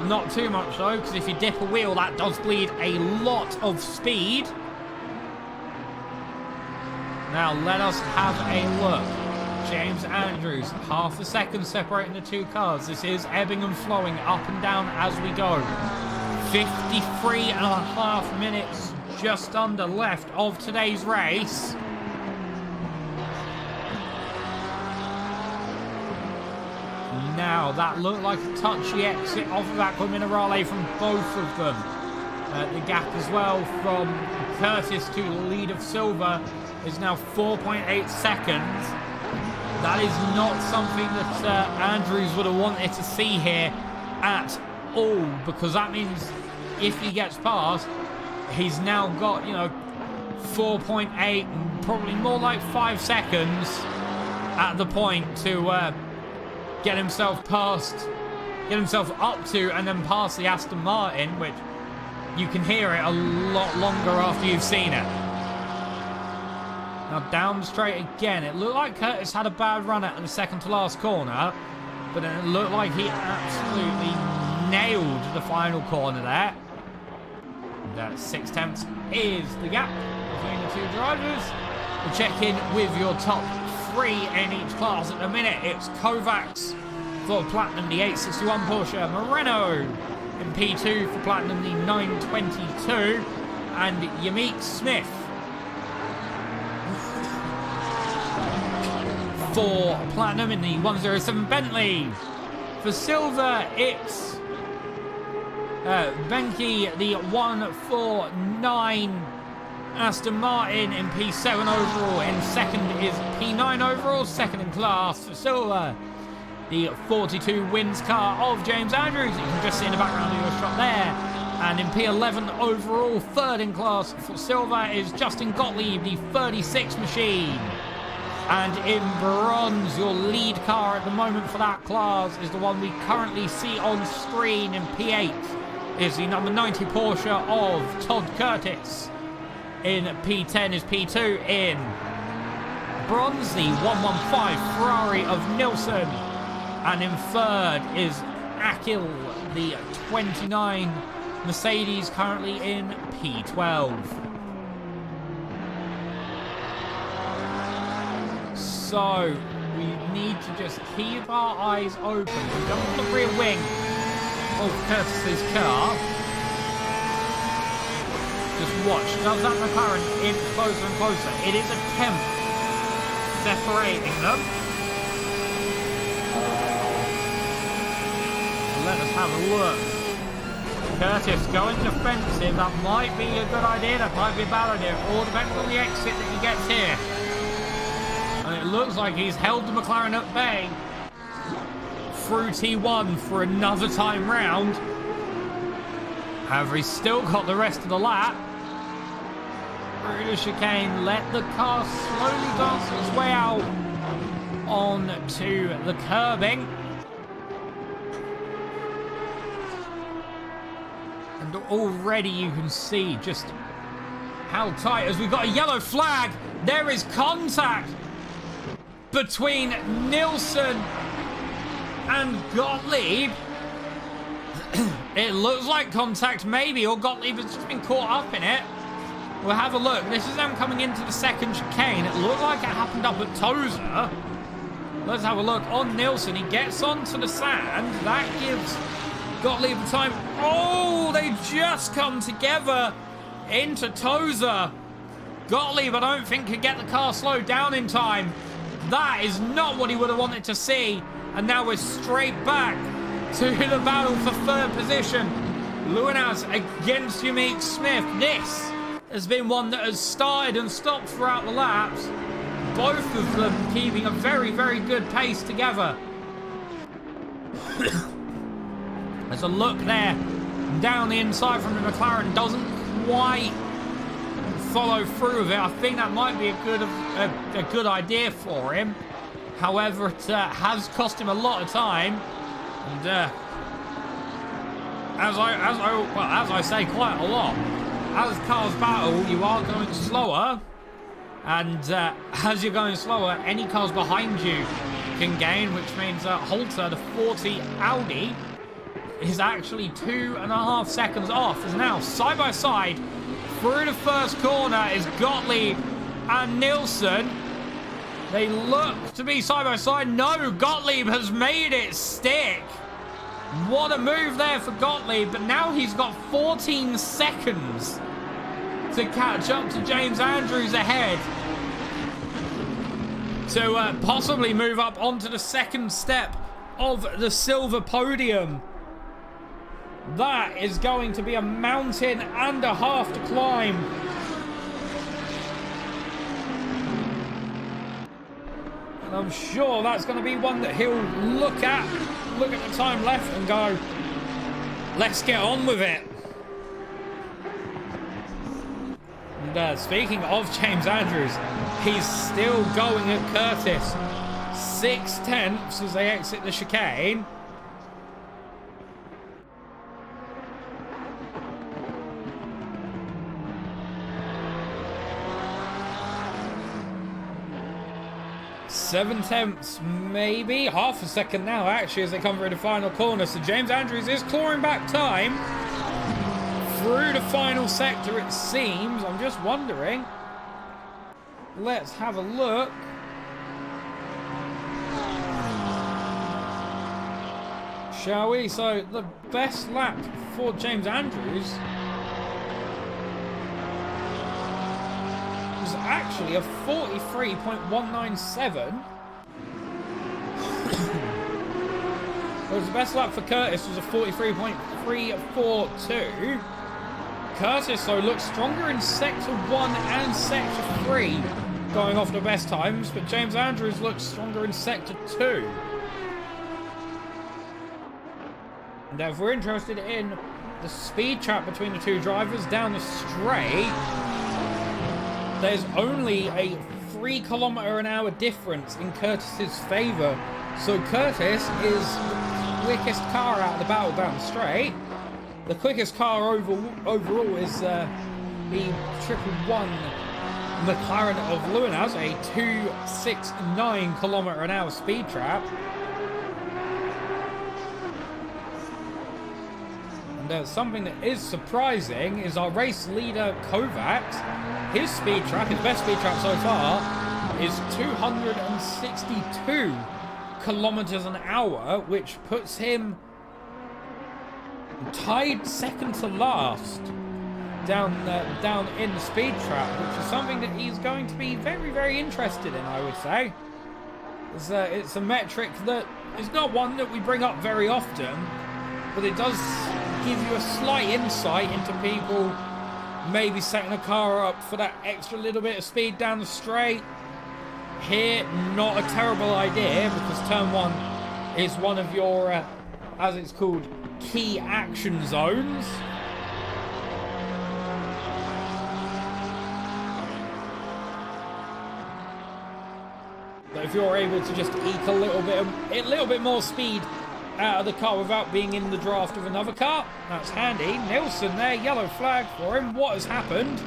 Not too much though, because if you dip a wheel that does bleed a lot of speed. Now let us have a look. James Andrews, half a second separating the two cars. This is ebbing and flowing up and down as we go. 53.5 minutes just under left of today's race. Now, that looked like a touchy exit off of Aqua Minerale from both of them. The gap as well from Curtis to the lead of Silva is now 4.8 seconds. That is not something that Andrews would have wanted to see here at all, because that means if he gets past, he's now got, you know, 4.8, probably more like 5 seconds at the point to get himself up to and then past the Aston Martin, which you can hear it a lot longer after you've seen it. Now down straight again. It looked like Curtis had a bad run at the second to last corner, but then it looked like he absolutely nailed the final corner there. And 6 tenths is the gap between the two drivers. We'll check in with your top 3 in each class. At the minute, it's Kovacs for Platinum, the 861 Porsche, Moreno in P2 for Platinum, the 922, and Yamit Smith for Platinum in the 107 Bentley. For Silver, it's Benke, the 149 Aston Martin in P7 overall. In second is P9 overall, second in class for Silver. The 42 wins car of James Andrews, you can just see in the background of your shot there. And in P11 overall, third in class for Silver is Justin Gottlieb, the 36 machine. And in bronze, your lead car at the moment for that class is the one we currently see on screen in P8. Is the number 90 Porsche of Todd Curtis. In P10 is P2. In bronze, the 115 Ferrari of Nilsson. And in third is Akil, the 29 Mercedes, currently in P12. So we need to just keep our eyes open. We don't want the rear wing of Curtis's car. Just watch. Does that McLaren inch closer and closer? It is a tenth separating them. Let us have a look. Curtis going defensive. That might be a good idea. That might be a bad idea. All depends on the exit that he gets here. And it looks like he's held the McLaren at bay through T1 for another time round. However, he's still got the rest of the lap. Through the chicane, let the car slowly dance its way out onto the curbing. And already you can see just how tight, as we've got a yellow flag. There is contact between Nilsson and Gottlieb. It looks like contact maybe, or Gottlieb has just been caught up in it. We'll have a look. This is them coming into the second chicane. It looked like it happened up at Tozer. Let's have a look on Nilsson. He gets onto the sand. That gives Gottlieb time. Oh, they just come together into Tozer. Gottlieb, I don't think, could get the car slowed down in time. That is not what he would have wanted to see. And now we're straight back to the battle for third position. Luinaz against Unique Smith. This has been one that has started and stopped throughout the laps. Both of them keeping a very, very good pace together. There's a look there down the inside from the McLaren. Doesn't quite follow through with it. I think that might be a good idea for him. However, it has cost him a lot of time. And as I say quite a lot, as cars battle, you are going slower. And as you're going slower, any cars behind you can gain, which means Holter, the 40 Audi, is actually 2.5 seconds off. As now, side by side, through the first corner is Gottlieb and Nilsson. They look to be side by side. No, Gottlieb has made it stick. What a move there for Gottlieb. But now he's got 14 seconds to catch up to James Andrews ahead, to possibly move up onto the second step of the silver podium. That is going to be a mountain and a half to climb. And I'm sure that's going to be one that he'll look at the time left and go, let's get on with it. And speaking of James Andrews, he's still going at Curtis. 6/10 as they exit the chicane. Seven-tenths, maybe. Half a second now, actually, as they come through the final corner. So James Andrews is clawing back time through the final sector, it seems. I'm just wondering. Let's have a look. Shall we? So the best lap for James Andrews was actually a 43.197. Whereas the best lap for Curtis was a 43.342. Curtis, though, looks stronger in Sector 1 and Sector 3, going off the best times, but James Andrews looks stronger in Sector 2. And if we're interested in the speed trap between the two drivers down the straight, there's only a 3 km/h difference in Curtis's favour. So Curtis is the quickest car out of the battle down the straight. The quickest car overall is the 111 McLaren of Luinaz, a 269 km/h speed trap. And something that is surprising is our race leader Kovacs. His speed trap, his best speed trap so far, is 262 km/h, which puts him tied second to last down in the speed trap, which is something that he's going to be very, very interested in, I would say. It's a metric that is not one that we bring up very often, but it does give you a slight insight into people maybe setting a car up for that extra little bit of speed down the straight. Here, not a terrible idea, because turn 1 is one of your, as it's called, key action zones. But if you're able to just eke a little bit more speed out of the car without being in the draft of another car, that's handy. Nilsson there, yellow flag for him. What has happened?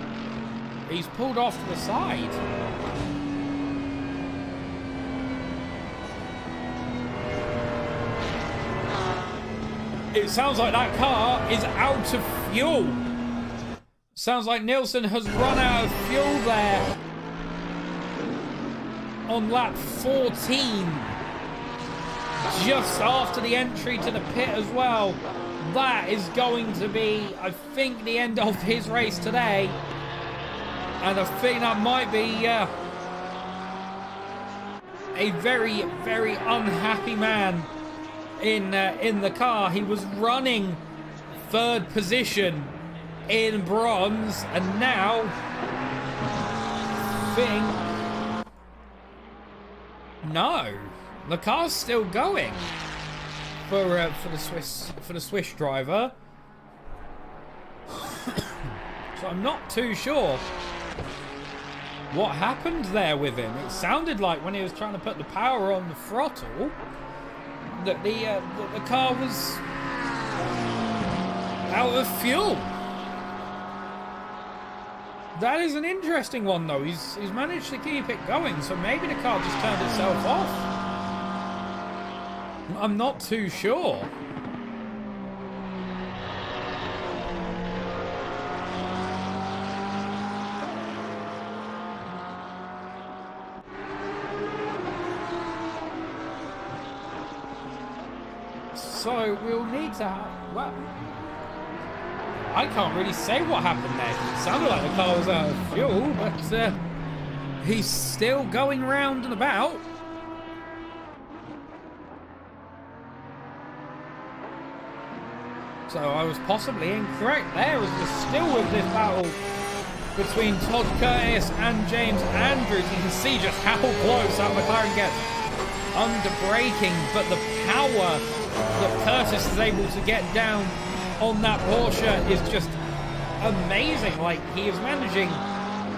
He's pulled off to the side. It sounds like that car is out of fuel. Sounds like Nilsson has run out of fuel there on lap 14. Just after the entry to the pit as well. That is going to be, I think, the end of his race today. And I think that might be a very, very unhappy man in the car. He was running 3rd position in bronze, and now I think no, the car's still going for the Swiss driver. So I'm not too sure what happened there with him. It sounded like when he was trying to put the power on the throttle that the car was out of fuel. That is an interesting one, though. He's managed to keep it going, so maybe the car just turned itself off. I'm not too sure. So we'll need to have, well, I can't really say what happened there. It sounded like the car was out of fuel, but he's still going round and about. So I was possibly incorrect there, as we're still with this battle between Todd Curtis and James Andrews. You can see just how close that McLaren gets under braking, but the power that Curtis is able to get down on that Porsche is just amazing. Like, he is managing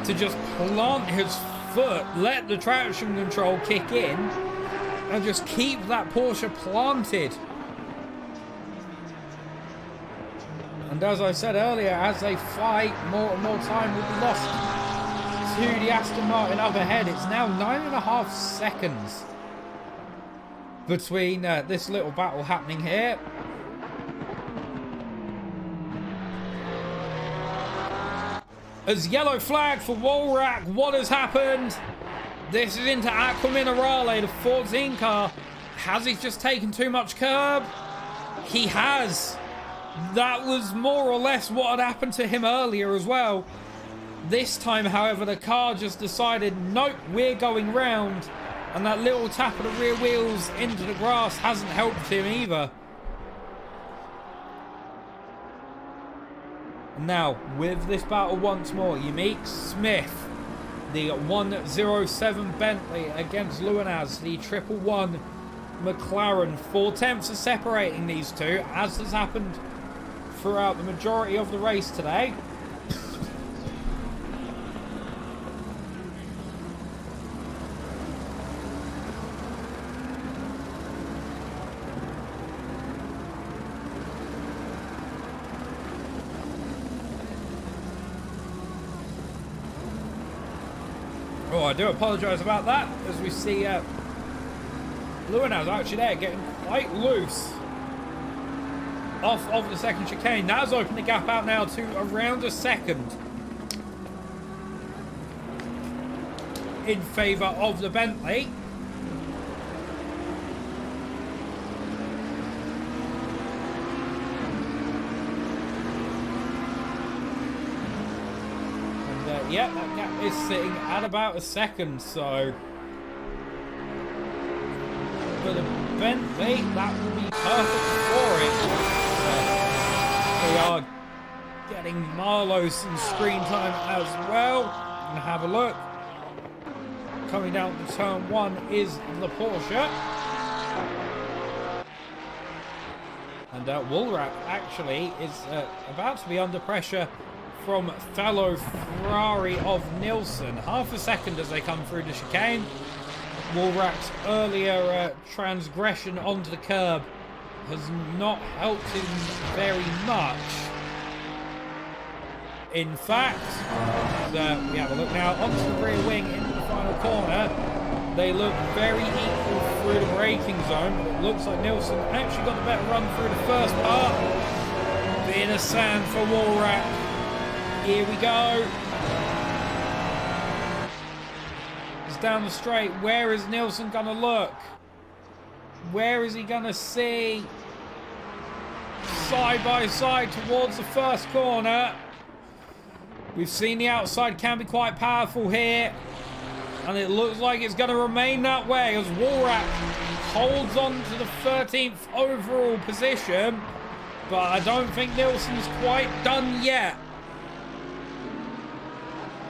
to just plant his foot, let the traction control kick in, and just keep that Porsche planted. And as I said earlier, as they fight, more and more time will be lost to the Aston Martin up ahead. It's now 9.5 seconds between this little battle happening here. As yellow flag for Wolrak, what has happened? This is into Aqua Minerale, the 14 car. Has he just taken too much curb? He has. That was more or less what had happened to him earlier as well. This time, however, the car just decided, nope, we're going round. And that little tap of the rear wheels into the grass hasn't helped him either. And now, with this battle once more, Unique Smith, the 107 Bentley against Luanaz, the 111 McLaren. 4/10 are separating these two, as has happened throughout the majority of the race today. Oh, I do apologise about that, as we see Luanaz actually there getting quite loose off of the second chicane. That has opened the gap out now to around a second in favour of the Bentley. Yep, that gap is sitting at about a second, so for the Bentley, that will be perfect for it. we are getting Marlowe some screen time as well. And have a look. Coming down to turn 1 is the Porsche. And Woolrack actually is about to be under pressure from fellow Ferrari of Nilsson. Half a second as they come through the chicane. Woolrack's earlier transgression onto the curb has not helped him very much. In fact, we have a look now onto the rear wing into the final corner. They look very equal through the braking zone. It looks like Nilsson actually got the better run through the first part. Bit of sand for Woolrack. Here we go. It's down the straight. Where is Nilsson going to look? Where is he going to see? Side by side towards the first corner. We've seen the outside can be quite powerful here. And it looks like it's going to remain that way as Woolrack holds on to the 13th overall position. But I don't think Nilsson's quite done yet.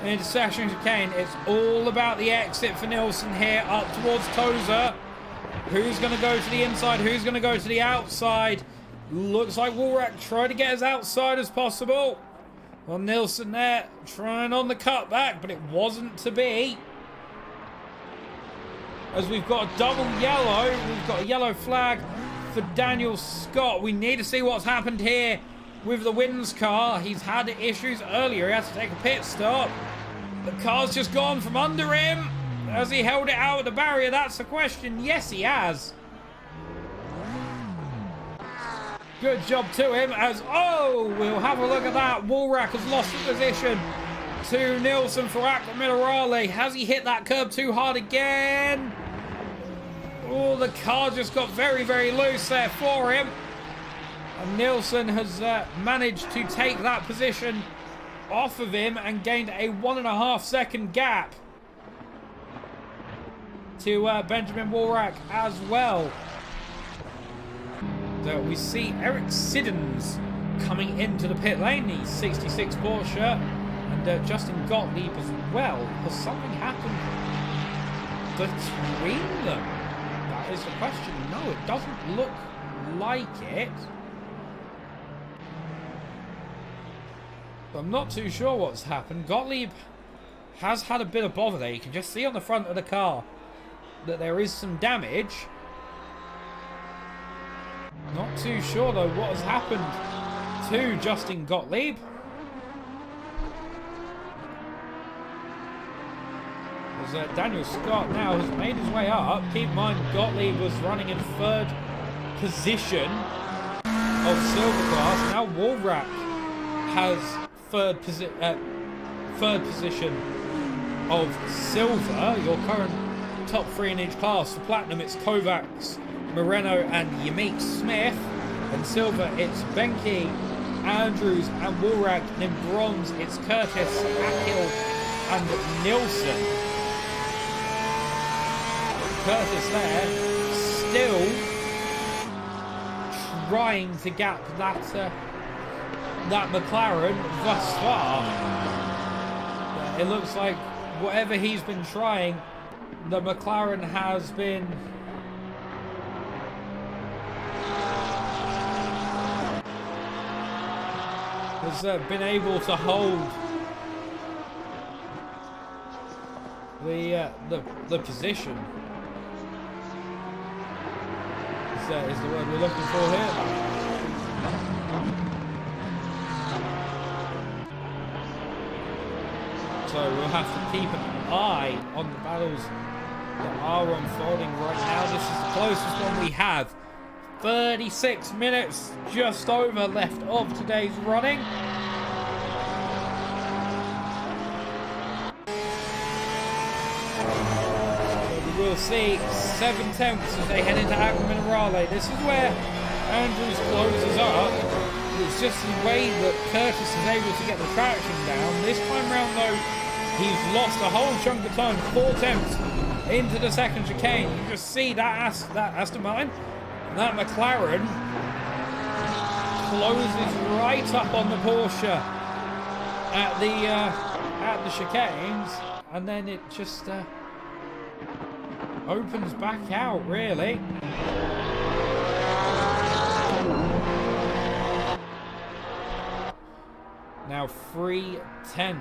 Intersection chicane. It's all about the exit for Nilsson here up towards Tozer. Who's going to go to the inside? Who's going to go to the outside? Looks like Woolrack tried to get as outside as possible. Well, Nilsson there trying on the cutback, but it wasn't to be. As we've got a double yellow, we've got a yellow flag for Daniel Scott. We need to see what's happened here with the Wins car. He's had issues earlier. He had to take a pit stop. The car's just gone from under him. Has he held it out at the barrier? That's the question. Yes, he has. Good job to him as, oh, we'll have a look at that. Woolrack has lost the position to Nilsson for Aqua Minerale. Has he hit that curb too hard again? Oh, the car just got very, very loose there for him. And Nilsson has managed to take that position off of him and gained a 1.5 second gap to Benjamin Woolrack as well. We see Eric Siddons coming into the pit lane, the 66 Porsche, and Justin Gottlieb as well. Has something happened between them? That is the question. No, it doesn't look like it. I'm not too sure what's happened. Gottlieb has had a bit of bother there. You can just see on the front of the car that there is some damage. Not too sure though what has happened to Justin Gottlieb. As Daniel Scott now has made his way up. Keep in mind Gottlieb was running in 3rd position of silver class. Now Woolrack has 3rd position of silver. Your current top 3 in each class. For platinum it's Kovacs, Moreno and Yamik Smith. And silver it's Benke, Andrews and Woolrack. And in bronze it's Curtis, Ackhill and Nilsson. Curtis there still trying to gap that McLaren thus far. It looks like whatever he's been trying, the McLaren has been able to hold the position. Is the word we're looking for here. So we'll have to keep an eye on the battles that are unfolding right now. This is the closest one we have. 36 minutes just over left of today's running. We'll see 7 tenths as they head into Aqua Minerale. This is where Andrews closes up. It's just the way that Curtis is able to get the traction down. This time round though, he's lost a whole chunk of time. 4 tenths into the second chicane. You just see that Aston Martin, that McLaren closes right up on the Porsche at the chicanes, and then it just opens back out, really. Now 3/10.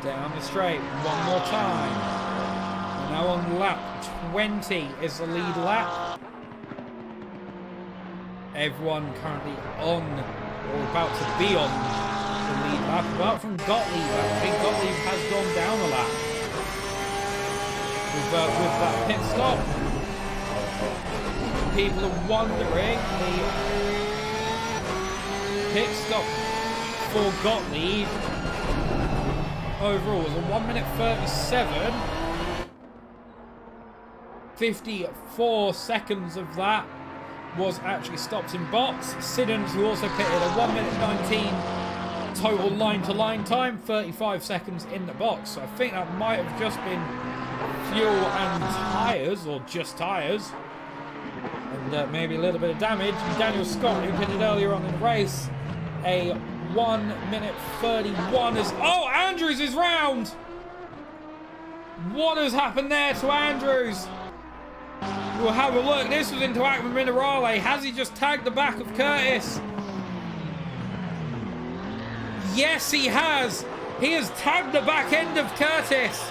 Down the straight one more time. We're now on lap 20 is the lead lap. Everyone currently on or about to be on the lead lap, apart from Gottlieb. I think Gottlieb has gone down a lap with that pit stop. People are wondering, the pit stop for Gottlieb overall was a 1 minute 37. 54 seconds of that was actually stopped in box. Siddons, who also pitted, a 1 minute 19 total line-to-line time, 35 seconds in the box. So I think that might have just been fuel and tyres, or just tyres, and maybe a little bit of damage. And Daniel Scott, who pitted earlier on in the race, a 1 minute 31 is... Oh, Andrews is round! What has happened there to Andrews? We'll have a look. This was into Aqua Minerale. Has he just tagged the back of Curtis? Yes, he has. He has tagged the back end of Curtis.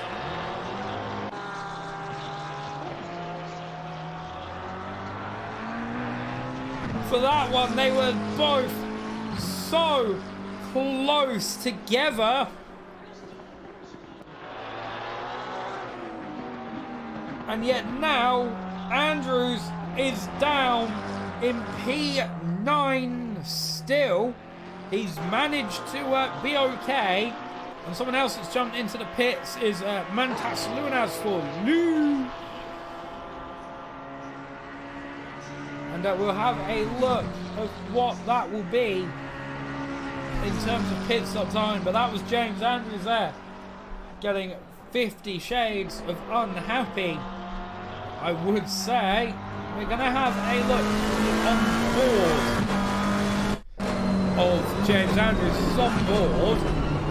For that one, they were both so close together. And yet now, Andrews is down in P9 still. He's managed to be okay. And someone else that's jumped into the pits is Mantas Lunas for Lou. And we'll have a look at what that will be in terms of pit stop time. But that was James Andrews there, getting 50 shades of unhappy. I would say we're going to have a look on board of James Andrews. He's on board.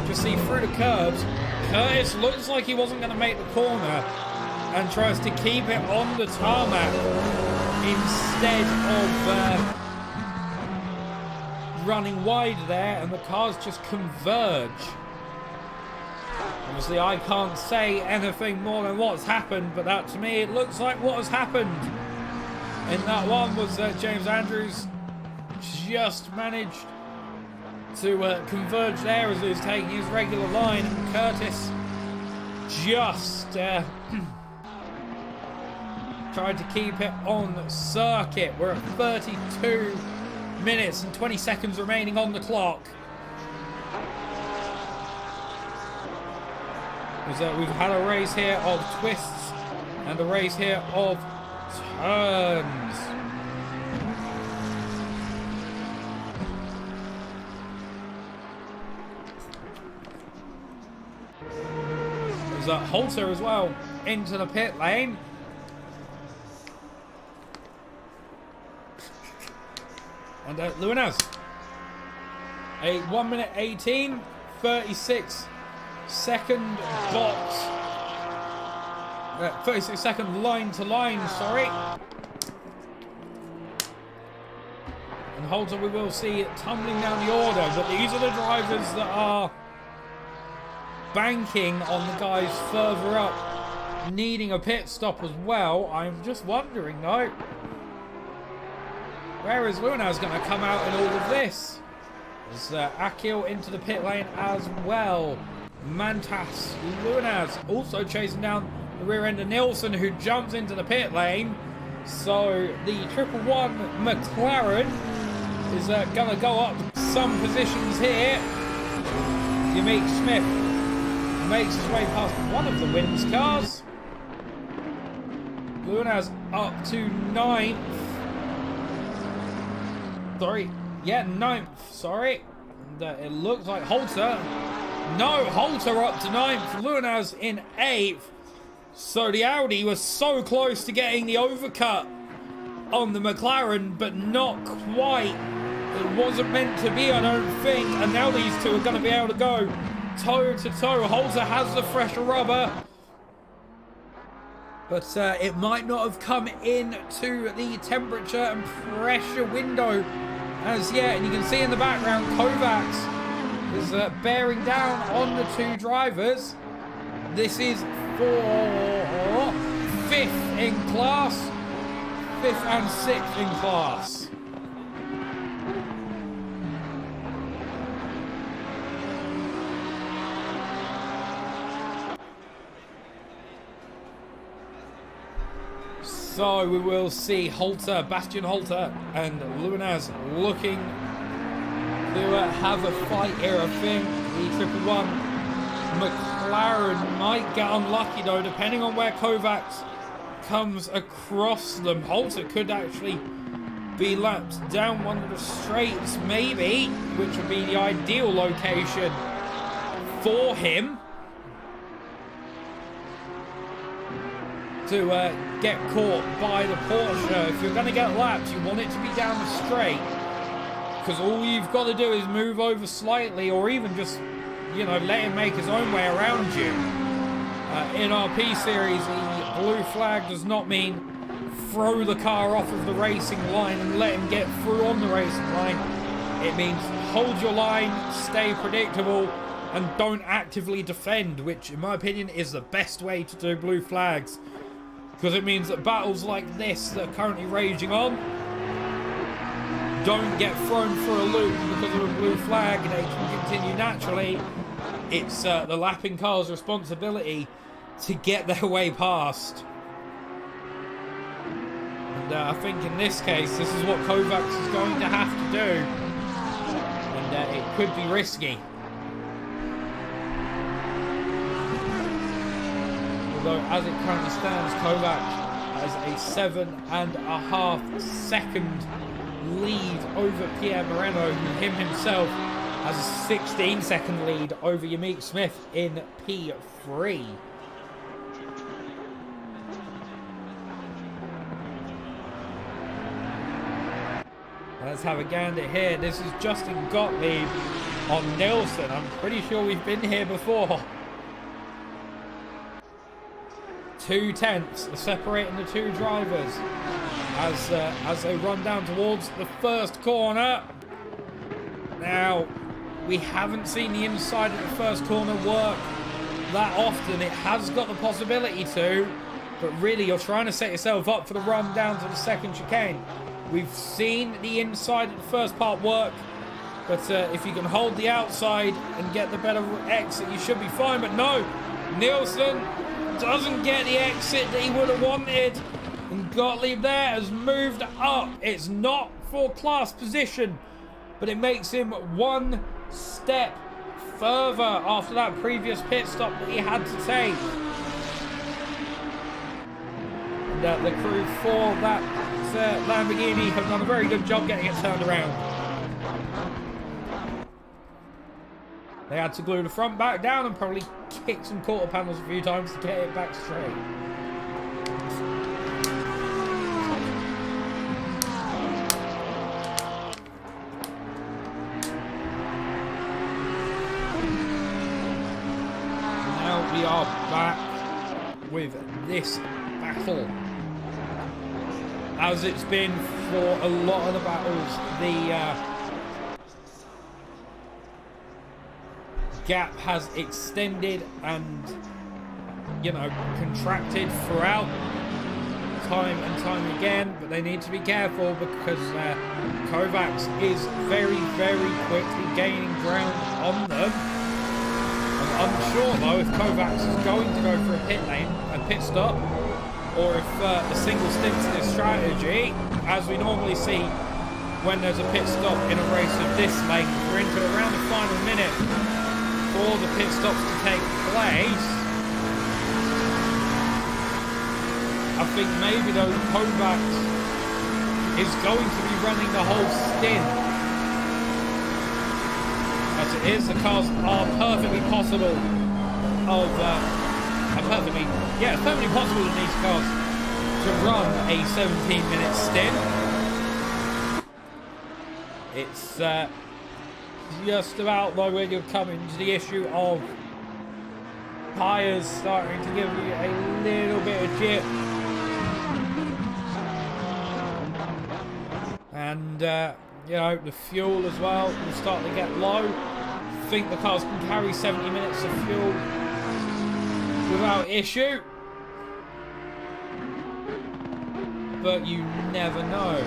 Just see through the curbs. Curtis looks like he wasn't going to make the corner and tries to keep it on the tarmac instead of running wide there, and the cars just converge. Obviously, I can't say anything more than what's happened, but that to me, it looks like what has happened. In that one was James Andrews just managed to converge there as he was taking his regular line, and Curtis just tried to keep it on circuit. We're at 32 minutes and 20 seconds remaining on the clock. We've had a race here of twists and a race here of turns. There's a Halter as well into the pit lane. And Lunas, a 1 minute 18, 36 second box, 36 second line to line, sorry. And Halter we will see it tumbling down the order, but these are the drivers that are banking on the guys further up needing a pit stop as well. I'm just wondering though, where is Lunas going to come out in all of this? There's Akil into the pit lane as well. Mantas Lunas also chasing down the rear end of Nilsson, who jumps into the pit lane. So the 111 McLaren is going to go up some positions here. Yamik Smith makes his way past one of the Williams cars. Lunas up to 9th. Sorry, yeah, 9th, sorry. And it looks like Halter No, Holter up to 9th, Lunas in 8th. So the Audi was so close to getting the overcut on the McLaren, but not quite. It wasn't meant to be, I don't think. And now these two are going to be able to go toe to toe. Holter has the fresher rubber, but it might not have come into the temperature and pressure window as yet. And you can see in the background, Kovacs is bearing down on the two drivers. This is for 5th in class, 5th and 6th in class. So we will see Bastian Holter and Lunas looking to have a fight here, I think. The 111 McLaren might get unlucky though, depending on where Kovacs comes across them. Holter could actually be lapped down one of the straights, maybe, which would be the ideal location for him to get caught by the Porsche. If you're going to get lapped, you want it to be down the straight, because all you've got to do is move over slightly, or even just, you know, let him make his own way around you. In our P series, the blue flag does not mean throw the car off of the racing line and let him get through on the racing line. It means hold your line, stay predictable, and don't actively defend, which in my opinion is the best way to do blue flags, because it means that battles like this that are currently raging on don't get thrown for a loop because of a blue flag. They can continue naturally. It's the lapping car's responsibility to get their way past. And I think in this case, this is what Kovacs is going to have to do. And it could be risky. Although, as it currently stands, Kovacs has a 7.5 second lead over Pierre Moreno, who himself has a 16 second lead over Yamik Smith in P3. Let's have a gander here. This is Justin Gottlieb on Nilsson. I'm pretty sure we've been here before. 2 tenths are separating the two drivers as they run down towards the first corner. Now, we haven't seen the inside of the first corner work that often. It has got the possibility to, but really you're trying to set yourself up for the run down to the second chicane. We've seen the inside of the first part work, but if you can hold the outside and get the better exit, you should be fine. But no, Nilsson doesn't get the exit that he would have wanted, and Gottlieb there has moved up. It's not for class position, but it makes him one step further after that previous pit stop that he had to take. And the crew for that Lamborghini have done a very good job getting it turned around. They had to glue the front back down and probably kick some quarter panels a few times to get it back straight. Now we are back with this battle, as it's been for a lot of the battles. The gap has extended and, you know, contracted throughout time and time again, but they need to be careful because Kovacs is very, very quickly gaining ground on them. I'm unsure though if Kovacs is going to go for a pit stop, or if a single stint to this strategy, as we normally see when there's a pit stop in a race of this length. We're into around the final minute for the pit stops to take place. I think maybe though Kovacs is going to be running the whole stint. I But it is, the cars are perfectly possible of, it's perfectly possible in these cars to run a 17-minute stint. It's just about though when you're coming to the issue of tyres starting to give you a little bit of jip. And, you know, the fuel as well will start to get low. I think the cars can carry 70 minutes of fuel without issue. But you never know.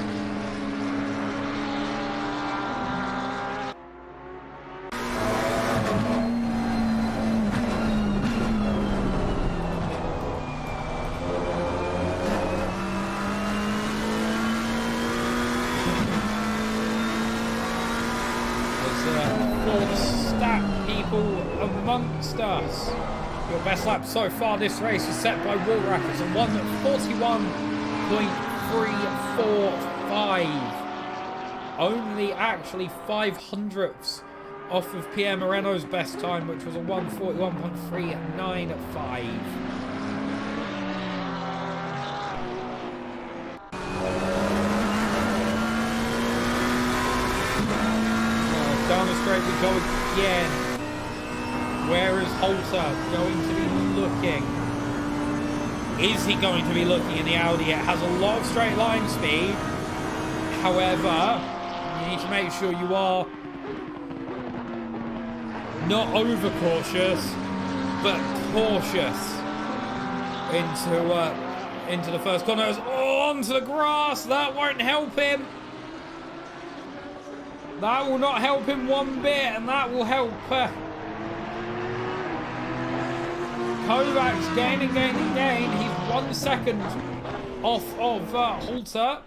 Amongst us. Your best lap so far this race is set by Wall Rackers at 1:41.345. Only actually 500ths off of Pierre Moreno's best time, which was a 1:41.395. Down the straight we go again. Where is Holter going to be looking? Is he going to be looking in the Audi? It has a lot of straight line speed. However, you need to make sure you are not over cautious, but cautious into the first corner. Oh, onto the grass. That won't help him. That will not help him one bit, and that will help Kovacs gain. He's 1 second off of Holter.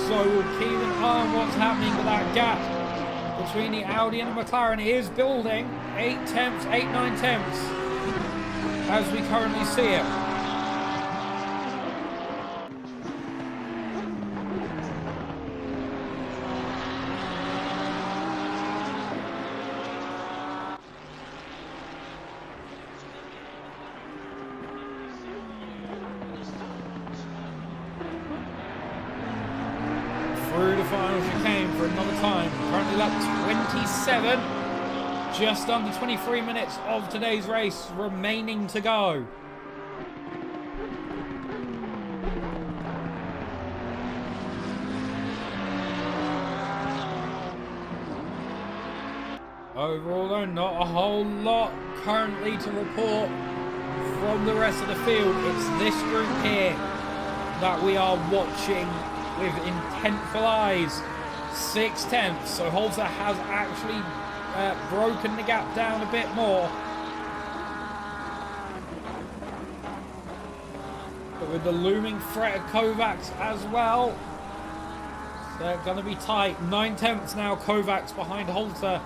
So we'll keep an eye on what's happening with that gap between the Audi and the McLaren. It is building 8 tenths, 8-9 tenths as we currently see it. Through the final chicane for another time. Currently lap 27. Just under 23 minutes of today's race remaining to go. Overall though, not a whole lot currently to report from the rest of the field. It's this group here that we are watching with intentful eyes. 6 tenths, so Holter has actually broken the gap down a bit more. But with the looming threat of Kovacs as well, they're going to be tight. 9 tenths now, Kovacs behind Holter.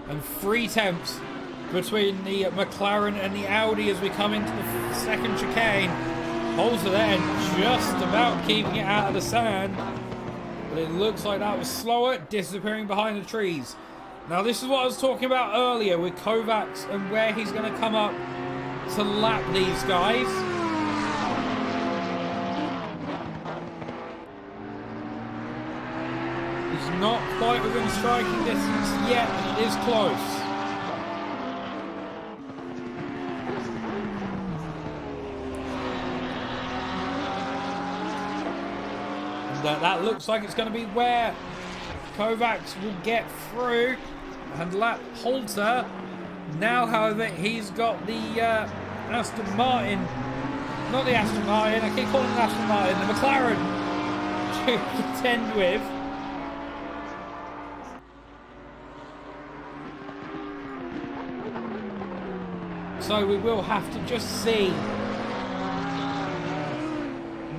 And 3 tenths between the McLaren and the Audi as we come into the second chicane. Holter there just about keeping it out of the sand. But it looks like that was slower, disappearing behind the trees. Now this is what I was talking about earlier with Kovacs and where he's going to come up to lap these guys. He's not quite within striking distance yet, but it is close. That looks like it's going to be where Kovacs will get through and lap Holter. Now, however, he's got the Aston Martin, not the Aston Martin, I keep calling it Aston Martin, the McLaren to contend with. So we will have to just see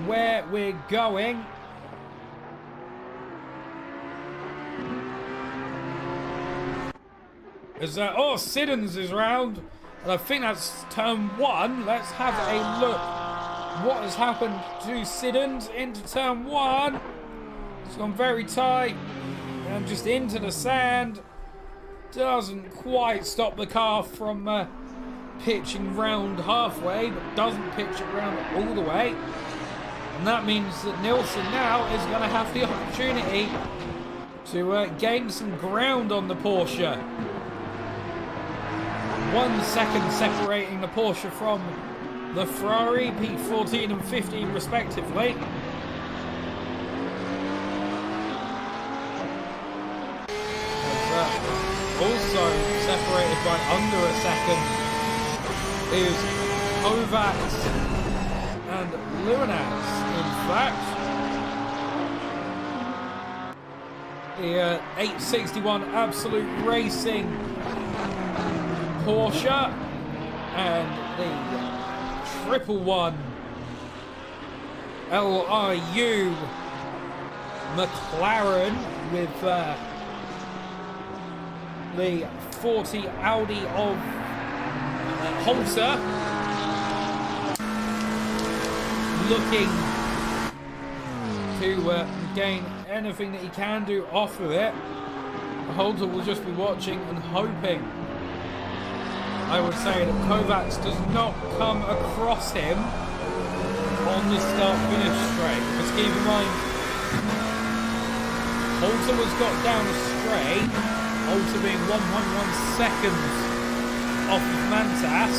where we're going. As Siddons is round, And I think that's turn 1. Let's have a look. What has happened to Siddons into turn 1? It's gone very tight. And just into the sand. Doesn't quite stop the car from pitching round halfway, but doesn't pitch it round all the way. And that means that Nilsson now is going to have the opportunity to gain some ground on the Porsche. 1 second separating the Porsche from the Ferrari, P14 and 15 respectively. Also separated by under a second is Kovacs and Lunas. In fact, the 861 Absolute Racing Porsche and the 111 LIU McLaren with the 40 Audi of Holter looking to gain anything that he can do off of it. Holter will just be watching and hoping. I would say that Kovacs does not come across him on the start-finish straight. Just keep in mind, Holter was got down a straight. Holter being 1.1 seconds off of Mantas.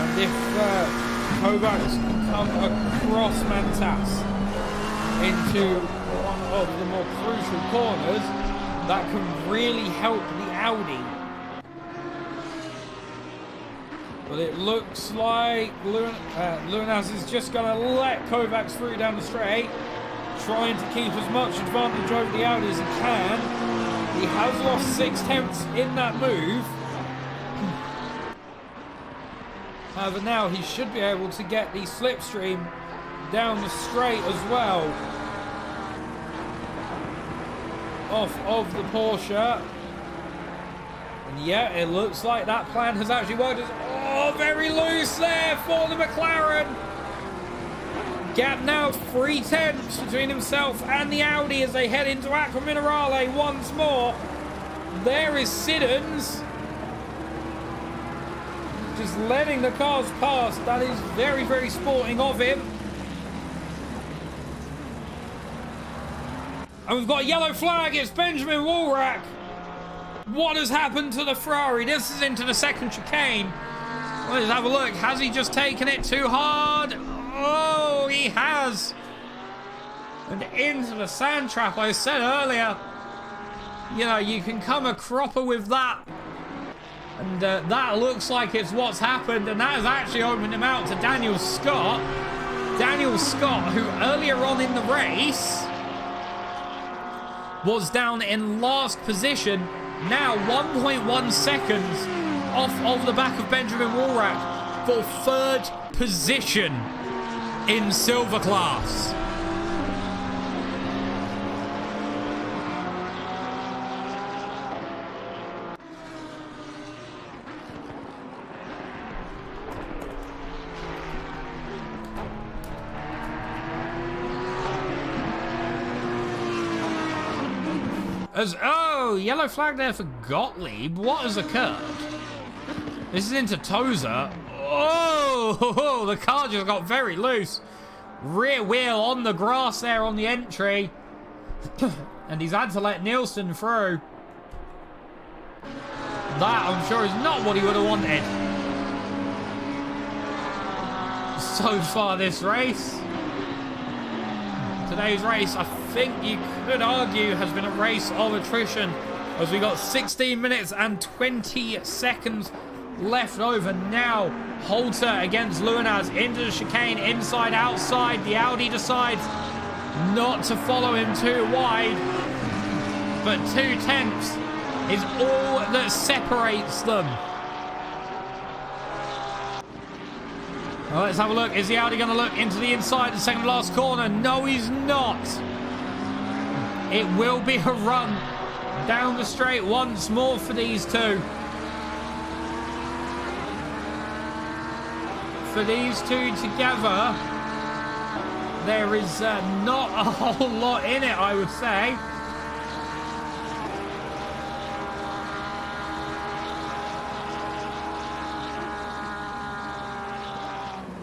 And if Kovacs can come across Mantas into one of the more crucial corners, that can really help the Audi. But it looks like Lunas is just going to let Kovacs through down the straight, trying to keep as much advantage over the Audi as he can. He has lost 6/10 in that move. However, now he should be able to get the slipstream down the straight as well. Off of the Porsche. And yeah, it looks like that plan has actually worked. Oh, very loose there for the McLaren. Gap now 3/10 between himself and the Audi as they head into Aqua Minerale once more. There is Siddons. Just letting the cars pass. That is very, very sporting of him. And we've got a yellow flag. It's Benjamin Woolrack. What has happened to the Ferrari? This is into the second chicane. Let's have a look. Has he just taken it too hard? Oh, he has. And into the sand trap. I said earlier, you know, you can come a cropper with that. And that looks like it's what's happened. And that has actually opened him out to Daniel Scott. Daniel Scott, who earlier on in the race was down in last position. Now 1.1 seconds off of the back of Benjamin Woolrack for third position in silver class. Oh, yellow flag there for Gottlieb. What has occurred? This is into Tozer. Oh, the car just got very loose. Rear wheel on the grass there on the entry. And he's had to let Nilsson through. That, I'm sure, is not what he would have wanted. So far this race. Today's race, I think you could argue, has been a race of attrition, as we got 16 minutes and 20 seconds left over now. Holter against Lunas into the chicane, inside, outside. The Audi decides not to follow him too wide, but 2/10 is all that separates them. Well, let's have a look. Is the Audi going to look into the inside, the second last corner? No, he's not. It will be a run Down the straight once more for these two. For these two together, there is not a whole lot in it, I would say.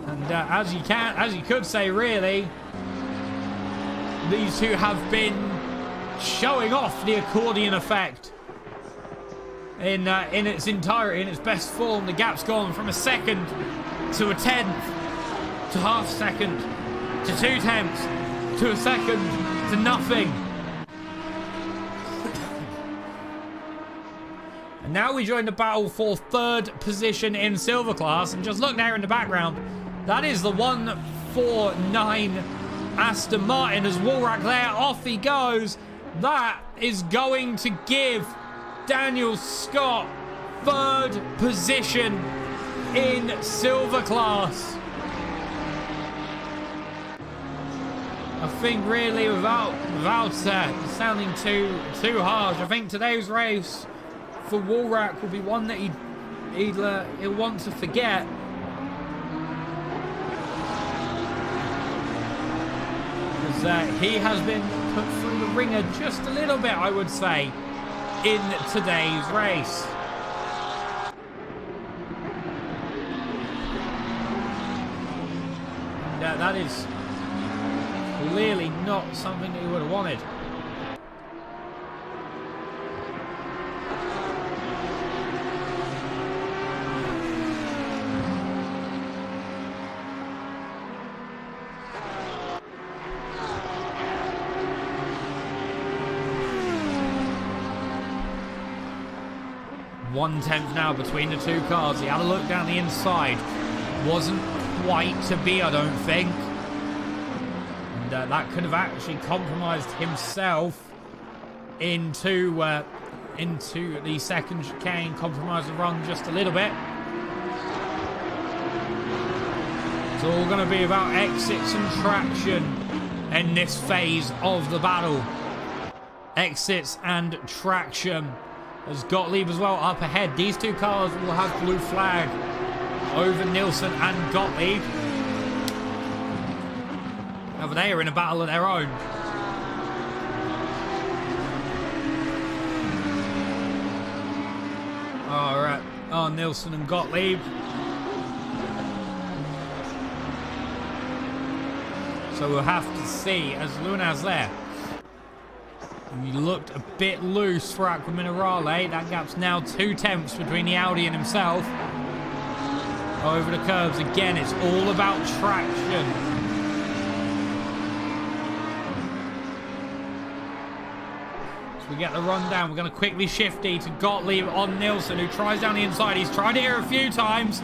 And as you could say, really, these two have been showing off the accordion effect in its entirety, in its best form. The gap's gone from a second to a tenth, to half second, to 2/10, to a second, to nothing. And now we join the battle for third position in silver class. And just look there in the background, that is the 149 Aston Martin as Woolrack there. Off he goes. That is going to give Daniel Scott third position in silver class. I think really, without sounding too harsh, I think today's race for Woolrack will be one that he'll want to forget. Because he has been put through the ringer just a little bit, I would say, in today's race. That is clearly not something that he would have wanted. One-tenth now between the two cars. He had a look down the inside. Wasn't quite to be, I don't think. And that could have actually compromised himself into the second chicane, compromised the run just a little bit. It's all going to be about exits and traction in this phase of the battle. Exits and traction. There's Gottlieb as well up ahead. These two cars will have blue flag over Nilsson and Gottlieb. Over they are in a battle of their own. All right. Oh, Nilsson and Gottlieb. So we'll have to see as Lunas there. He looked a bit loose for Aqua Minerale. That gap's now 2/10 between the Audi and himself. Over the curbs again. It's all about traction. So we get the rundown. We're going to quickly shifty to Gottlieb on Nilsson, who tries down the inside. He's tried it here a few times.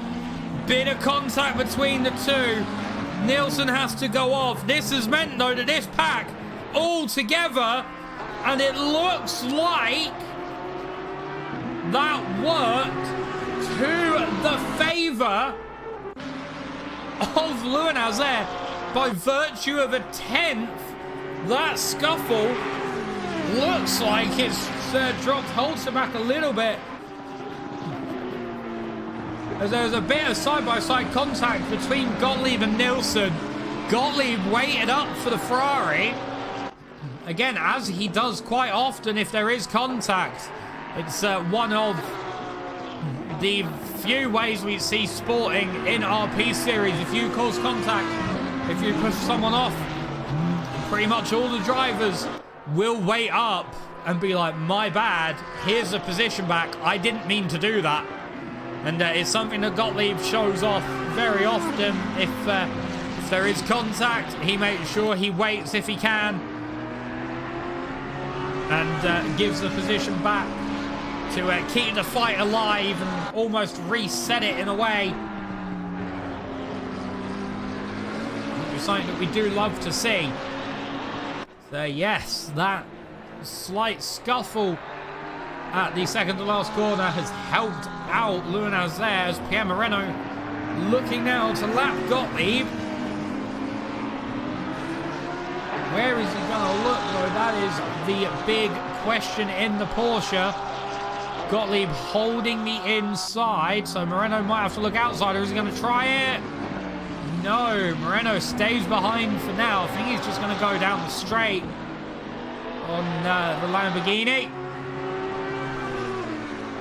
Bit of contact between the two. Nilsson has to go off. This has meant, though, that this pack all together, and it looks like that worked to the favour of Lunas there by virtue of a 10th. That scuffle looks like it's dropped Holzer back a little bit, as there's a bit of side-by-side contact between Gottlieb and Nilsson. Gottlieb waited up for the Ferrari. Again, as he does quite often if there is contact. It's one of the few ways we see sporting in RP series. If you cause contact, if you push someone off, pretty much all the drivers will wait up and be like, my bad, here's the position back, I didn't mean to do that. And it's something that Gottlieb shows off very often. If there is contact, he makes sure he waits if he can, and gives the position back to keep the fight alive and almost reset it in a way. It's something that we do love to see. So yes, that slight scuffle at the second to last corner has helped out Lunas there, as Pierre Moreno looking now to lap Gottlieb. Where is he going to look, though? That is the big question in the Porsche. Gottlieb holding the inside, so Moreno might have to look outside, or is he going to try it? No, Moreno stays behind for now. I think he's just going to go down the straight on the Lamborghini.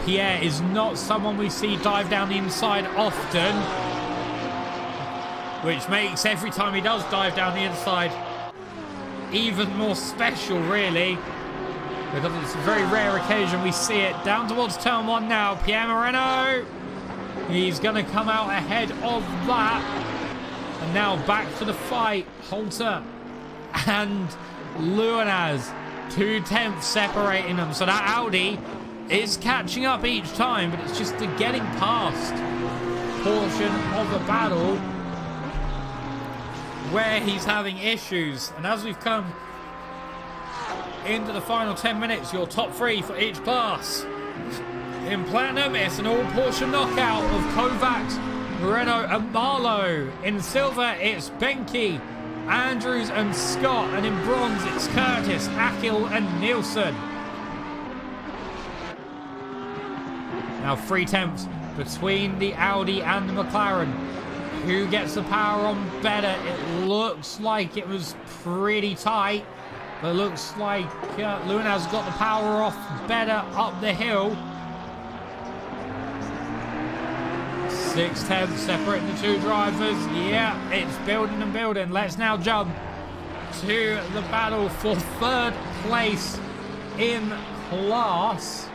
Pierre is not someone we see dive down the inside often, which makes every time he does dive down the inside even more special, really, because it's a very rare occasion we see it. Down towards turn 1 now. Pierre Moreno, he's going to come out ahead of that. And now back to the fight. Holter and Luanaz, 2/10 separating them. So that Audi is catching up each time, but it's just the getting past portion of the battle where he's having issues. And as we've come into the final 10 minutes, your top 3 for each class. In Platinum, it's an all-Porsche knockout of Kovacs, Moreno and Marlowe. In Silver, it's Benke, Andrews and Scott. And in Bronze, it's Curtis, Akil and Nielsen. Now 3/10 between the Audi and the McLaren. Who gets the power on better? It looks like it was pretty tight. But it looks like Luanaz got the power off better up the hill. 6/10 separating the two drivers. Yeah, it's building and building. Let's now jump to the battle for 3rd place in class.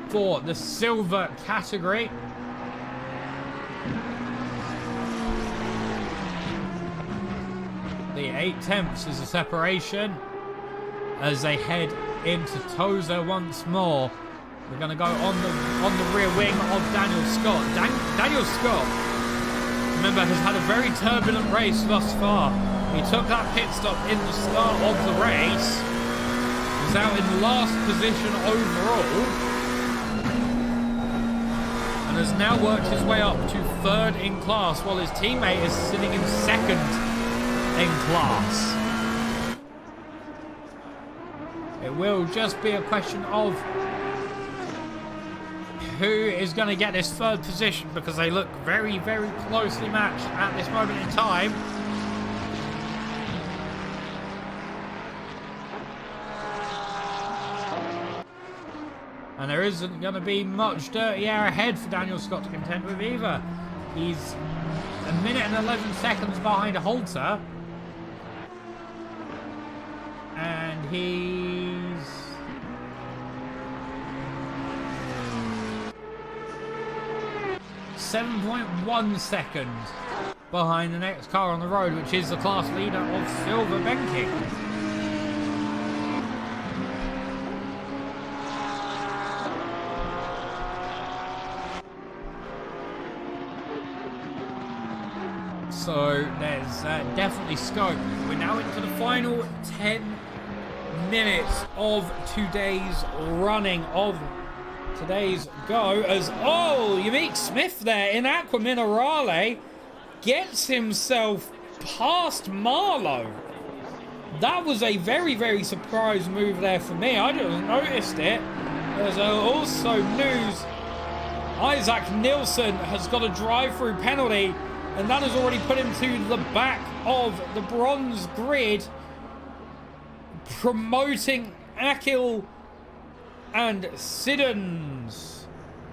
For the silver category. The 8/10 is a separation as they head into Toza once more. We're going to go on the rear wing of Daniel Scott. Daniel Scott, remember, has had a very turbulent race thus far. He took that pit stop in the start of the race. Was out in last position overall. And has now worked his way up to 3rd in class, while his teammate is sitting in 2nd in class. It will just be a question of who is going to get this 3rd position, because they look very, very closely matched at this moment in time. And there isn't going to be much dirty air ahead for Daniel Scott to contend with either. He's 1 minute and 11 seconds behind Holter. And he's 7.1 seconds behind the next car on the road, which is the class leader of Silver Benke. So there's definitely scope. We're now into the final 10 minutes of today's running of today's go, as Yamik Smith there in Aqua Minerale gets himself past Marlowe. That was a very, very surprise move there for me. I just noticed it. There's also news. Isaac Nilsson has got a drive-through penalty, and that has already put him to the back of the bronze grid, promoting Akil and Siddons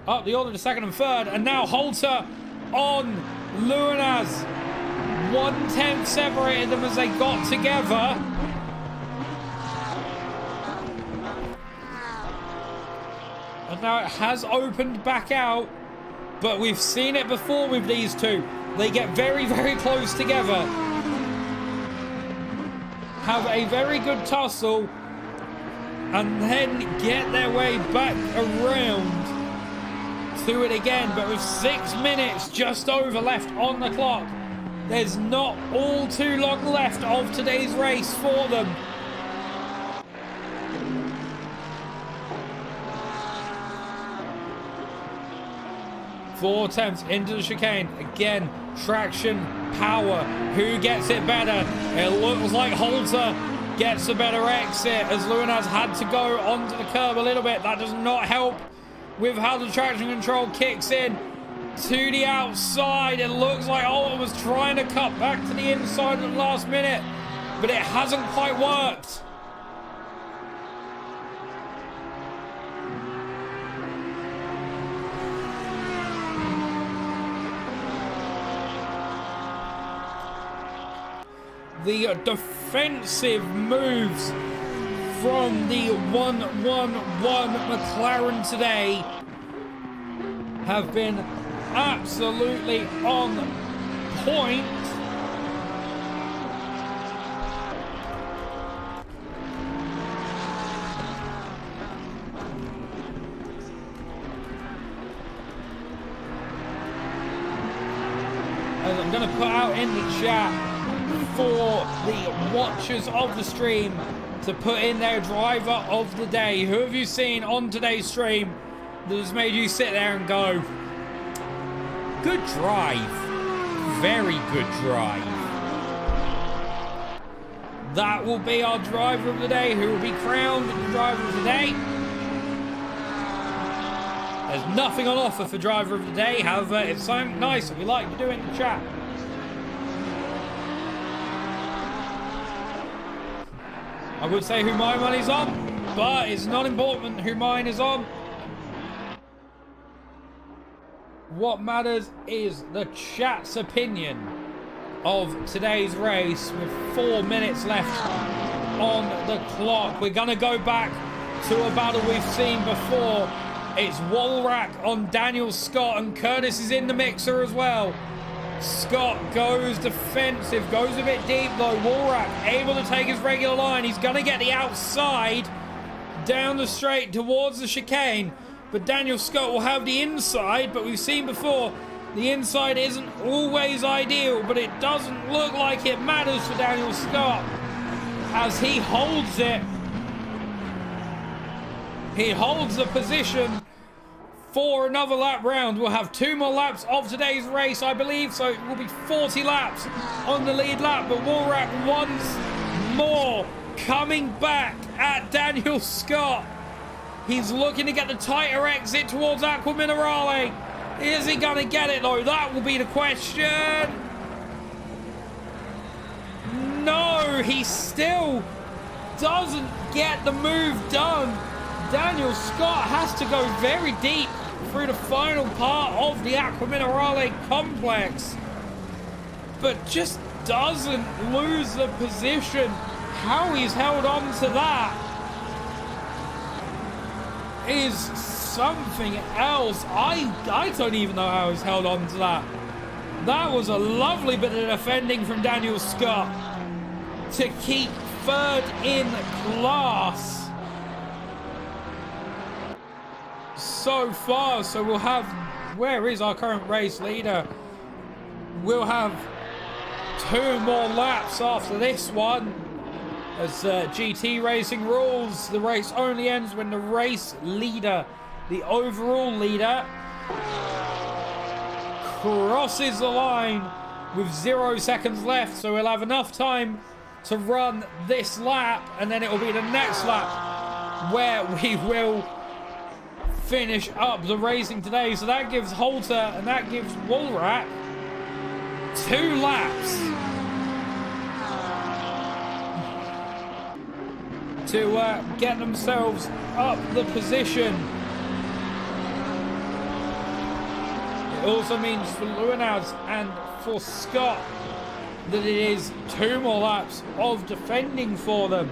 up the order to 2nd and 3rd. And now Holter on Luanaz. 1/10 separated them as they got together. And now it has opened back out, but we've seen it before with these two. They get very, very close together, have a very good tussle, and then get their way back around to it again. But with 6 minutes just over left on the clock, there's not all too long left of today's race for them. 4 attempts into the chicane. Again, traction, power. Who gets it better? It looks like Holter gets a better exit as Luinaz had to go onto the curb a little bit. That does not help with how the traction control kicks in to the outside. It looks like Holter was trying to cut back to the inside at the last minute, but it hasn't quite worked. The defensive moves from the 1-1-1 McLaren today have been absolutely on point. As I'm going to put out in the chat for the watchers of the stream to put in their driver of the day. Who have you seen on today's stream that has made you sit there and go, good drive, very good drive? That will be our driver of the day, who will be crowned the driver of the day. There's nothing on offer for driver of the day, however, it's something nice that we like to do in the chat. I would say who my money's on, but it's not important who mine is on. What matters is the chat's opinion of today's race with 4 minutes left on the clock. We're going to go back to a battle we've seen before. It's Woolrack on Daniel Scott, and Curtis is in the mixer as well. Scott goes defensive, goes a bit deep though. Woolrack able to take his regular line. He's going to get the outside down the straight towards the chicane, but Daniel Scott will have the inside. But we've seen before, the inside isn't always ideal, but it doesn't look like it matters for Daniel Scott as he holds it. He holds the position for another lap round. We'll have 2 more laps of today's race, I believe, so it will be 40 laps on the lead lap. But Woolrack once more coming back at Daniel Scott. He's looking to get the tighter exit towards Aqua Minerale. Is he going to get it though? That will be the question. No, he still doesn't get the move done. Daniel Scott has to go very deep through the final part of the Aqua Minerale complex, but just doesn't lose the position. How he's held on to that is something else. I don't even know how he's held on to that. That was a lovely bit of defending from Daniel Scott to keep third in class so far. So we'll have, where is our current race leader? We'll have 2 more laps after this one. As GT racing rules, the race only ends when the race leader, the overall leader, crosses the line with 0 seconds left. So we'll have enough time to run this lap, and then it will be the next lap where we will finish up the racing today. So that gives Holter and that gives Woolrack 2 laps to get themselves up the position. It also means for Luinaz and for Scott that it is 2 more laps of defending for them.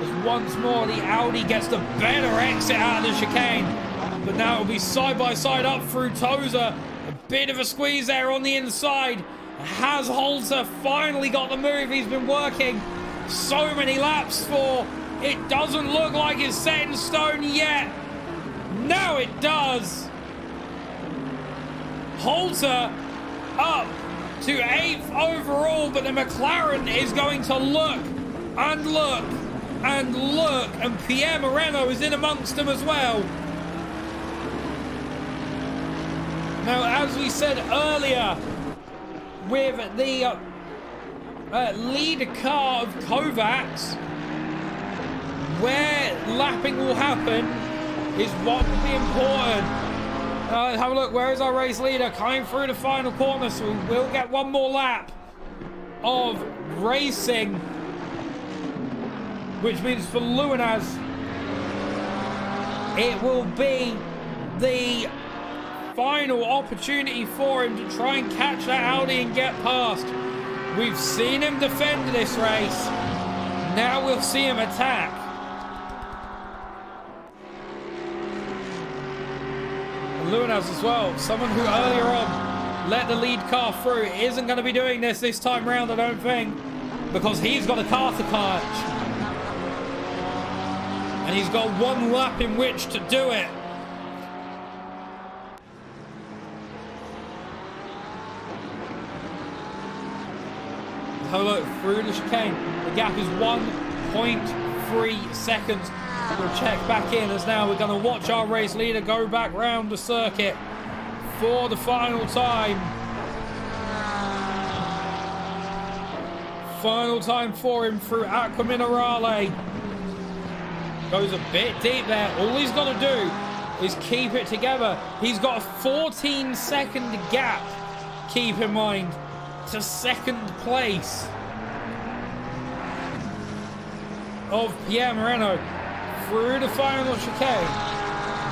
As once more the Audi gets the better exit out of the chicane, but now it'll be side by side up through Tozer. A bit of a squeeze there on the inside. Has Holter finally got the move he's been working so many laps for? It doesn't look like it's set in stone yet. Now it does. Holter up to 8th overall, but the McLaren is going to look and look and look, and Pierre Moreno is in amongst them as well. Now, as we said earlier, with the lead car of Kovacs, where lapping will happen is what will be important. Have a look, where is our race leader? Coming through the final corner, so we will get one more lap of racing, which means for Luinaz, it will be the final opportunity for him to try and catch that Audi and get past. We've seen him defend this race. Now we'll see him attack. And Luinaz as well, someone who earlier on let the lead car through, isn't going to be doing this time round, I don't think, because he's got a car to catch. And he's got one lap in which to do it. Have a look through the chicane. The gap is 1.3 seconds. We'll check back in as now we're going to watch our race leader go back round the circuit for the final time. Final time for him through Aqua Minerale. Goes a bit deep there. All he's got to do is keep it together. He's got a 14-second gap, keep in mind, to second place of Pierre Moreno through the final chicane.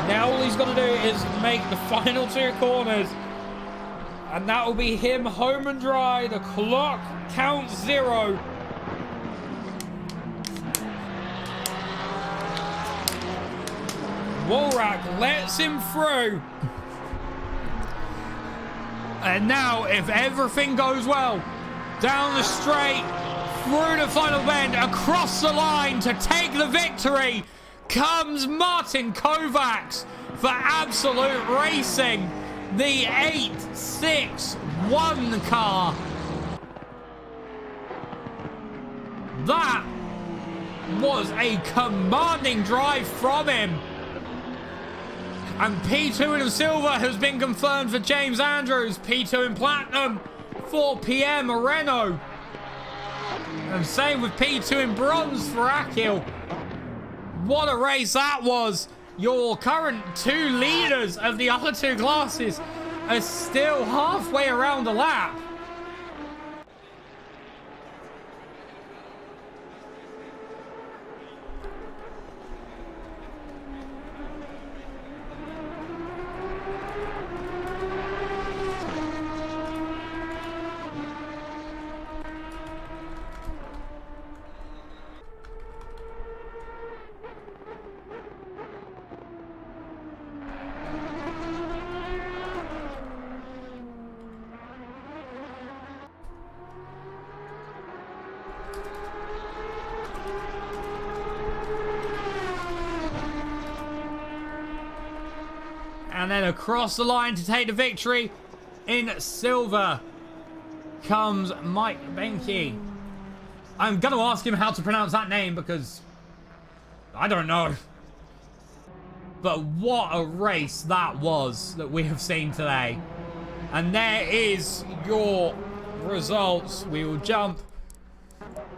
Now all he's got to do is make the final two corners, and that will be him home and dry. The clock counts 0. Woolrack lets him through. And now, if everything goes well, down the straight, through the final bend, across the line to take the victory, comes Martin Kovacs for Absolute Racing, the 861 car. That was a commanding drive from him. And P2 in silver has been confirmed for James Andrews. P2 in platinum for Pierre Moreno. And same with P2 in bronze for Akil. What a race that was. Your current two leaders of the other two classes are still halfway around the lap. And then across the line to take the victory in silver comes Mike Benke. I'm going to ask him how to pronounce that name because I don't know. But what a race that was that we have seen today. And there is your results. We will jump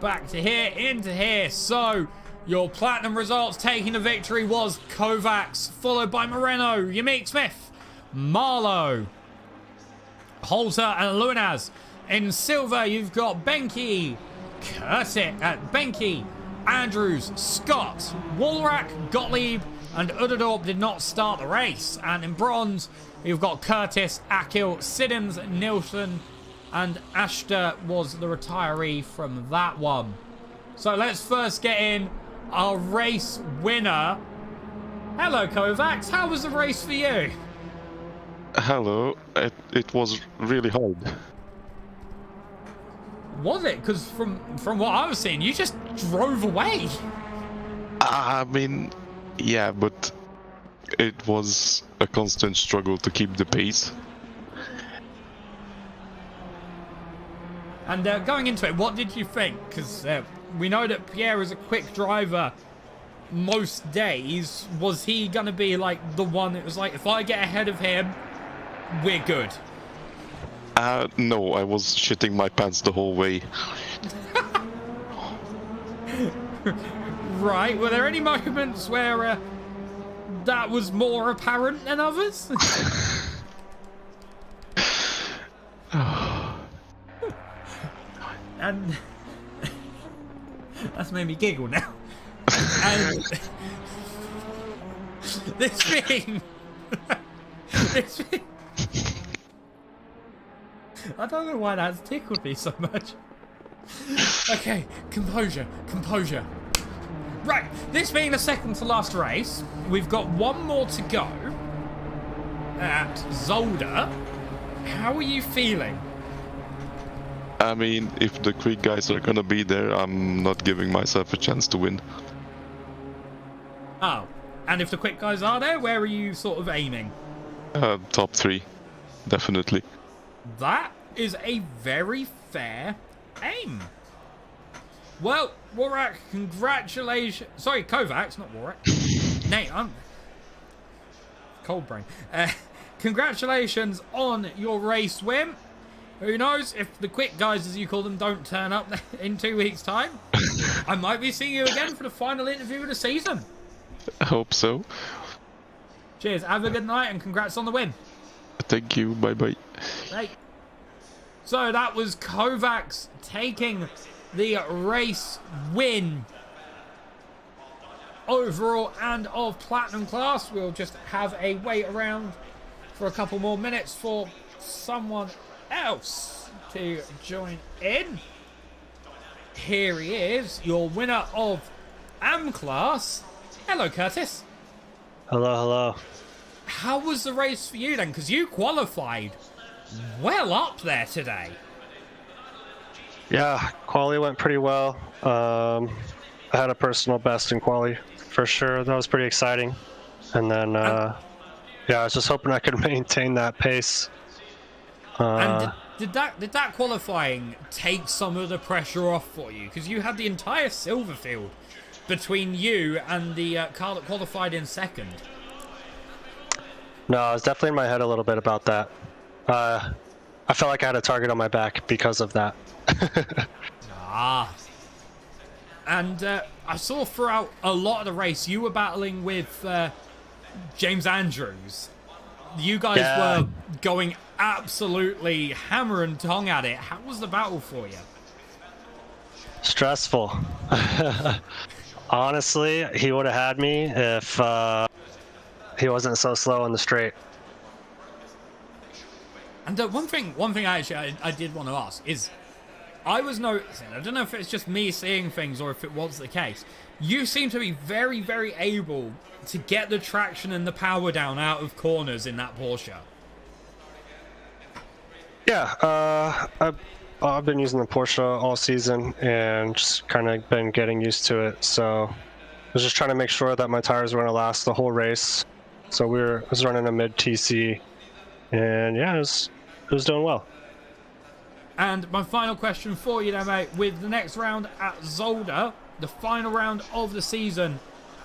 back to here, into here. So your platinum results taking the victory was Kovacs, followed by Moreno, Yamik Smith, Marlowe, Holter and Luinaz. In silver, you've got Benke, Benke, Andrews, Scott, Woolrack, Gottlieb, and Udadorp did not start the race. And in bronze, you've got Curtis, Akil, Siddons, Nilsson, and Ashton was the retiree from that one. So let's first get in our race winner. Hello, Kovacs. How was the race for you? Hello. It was really hard. Was it? Because from what I was seeing, you just drove away. I mean, yeah, but it was a constant struggle to keep the pace. And going into it, what did you think? Because we know that Pierre is a quick driver most days. Was he going to be like the one that was like, if I get ahead of him, we're good. No, I was shitting my pants the whole way. Right, were there any moments where that was more apparent than others? And that's made me giggle now. And this being I don't know why that's tickled me so much. Okay, composure. Right, this being the second to last race, we've got one more to go at Zolder. How are you feeling? I mean, if the quick guys are gonna be there, I'm not giving myself a chance to win. Oh, and if the quick guys are there, where are you sort of aiming? Top 3, definitely. That is a very fair aim. Well, Warak, congratulations. Sorry, Kovacs, not Warak. Nate, I'm cold brain. Congratulations on your race win. Who knows, if the quick guys, as you call them, don't turn up in 2 weeks' time, I might be seeing you again for the final interview of the season. I hope so. Cheers, have a good night, and congrats on the win. Thank you, bye-bye. Right. So that was Kovacs taking the race win overall and of Platinum class. We'll just have a wait around for a couple more minutes for someone else to join in. Here he is, your winner of AM class. Hello, Curtis. Hello. How was the race for you then? Because you qualified well up there today. Yeah, quali went pretty well. I had a personal best in quali for sure. That was pretty exciting. And then, yeah, I was just hoping I could maintain that pace. And did that qualifying take some of the pressure off for you? Because you had the entire silver field between you and the car that qualified in second. No, I was definitely in my head a little bit about that. I felt like I had a target on my back because of that. And I saw throughout a lot of the race you were battling with James Andrews. You guys were going absolutely hammer and tong at it. How was the battle for you? Stressful. Honestly, he would have had me if he wasn't so slow on the straight. And one thing I did want to ask is, I was noticing, I don't know if it's just me seeing things or if it was the case, you seem to be very, very able to get the traction and the power down out of corners in that Porsche. Yeah, I've been using the Porsche all season and just kind of been getting used to it. So I was just trying to make sure that my tires were going to last the whole race. So I was running a mid TC, and yeah, it was doing well. And my final question for you then, mate, with the next round at Zolder, the final round of the season,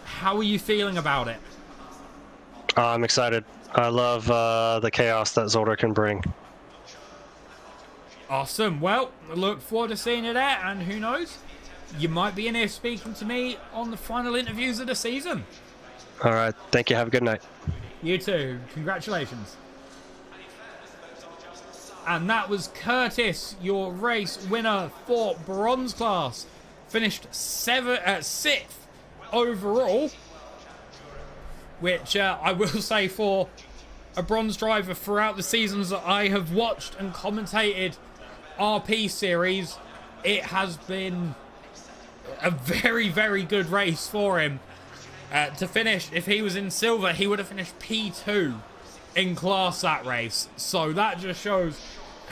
how are you feeling about it? I'm excited. I love the chaos that Zolder can bring. Awesome. Well, I look forward to seeing you there, and who knows, you might be in here speaking to me on the final interviews of the season. All right. Thank you. Have a good night. You too. Congratulations. And that was Curtis, your race winner for bronze class. Finished 6th overall, which I will say, for a bronze driver throughout the seasons that I have watched and commentated RP series, it has been a very, very good race for him. To finish, if he was in silver, he would have finished P2 in class that race. So that just shows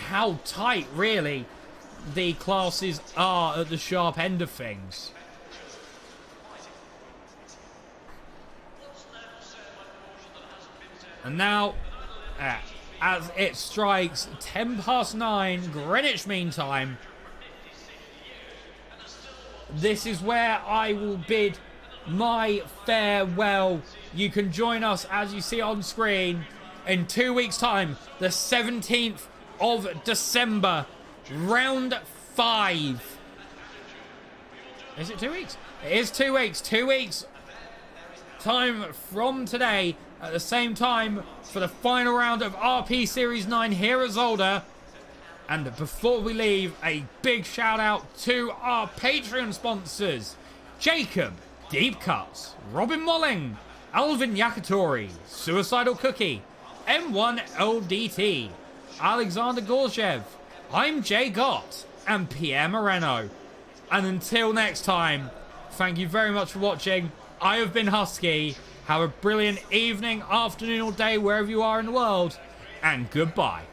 how tight, really, the classes are at the sharp end of things. And now, as it strikes 9:10 Greenwich Mean Time, this is where I will bid my farewell. You can join us, as you see on screen, in 2 weeks' time, the 17th of December, round 5. Is it 2 weeks? It is 2 weeks. 2 weeks time from today, at the same time for the final round of RP Series 9 here at Zolder. And before we leave, a big shout out to our Patreon sponsors: Jacob, Deep Cuts, Robin Molling, Alvin Yakatori, Suicidal Cookie, M1 LDT, Alexander Gorchev, I'm Jay Gott, and Pierre Moreno. And until next time, thank you very much for watching. I have been Huski. Have a brilliant evening, afternoon, or day wherever you are in the world, and goodbye.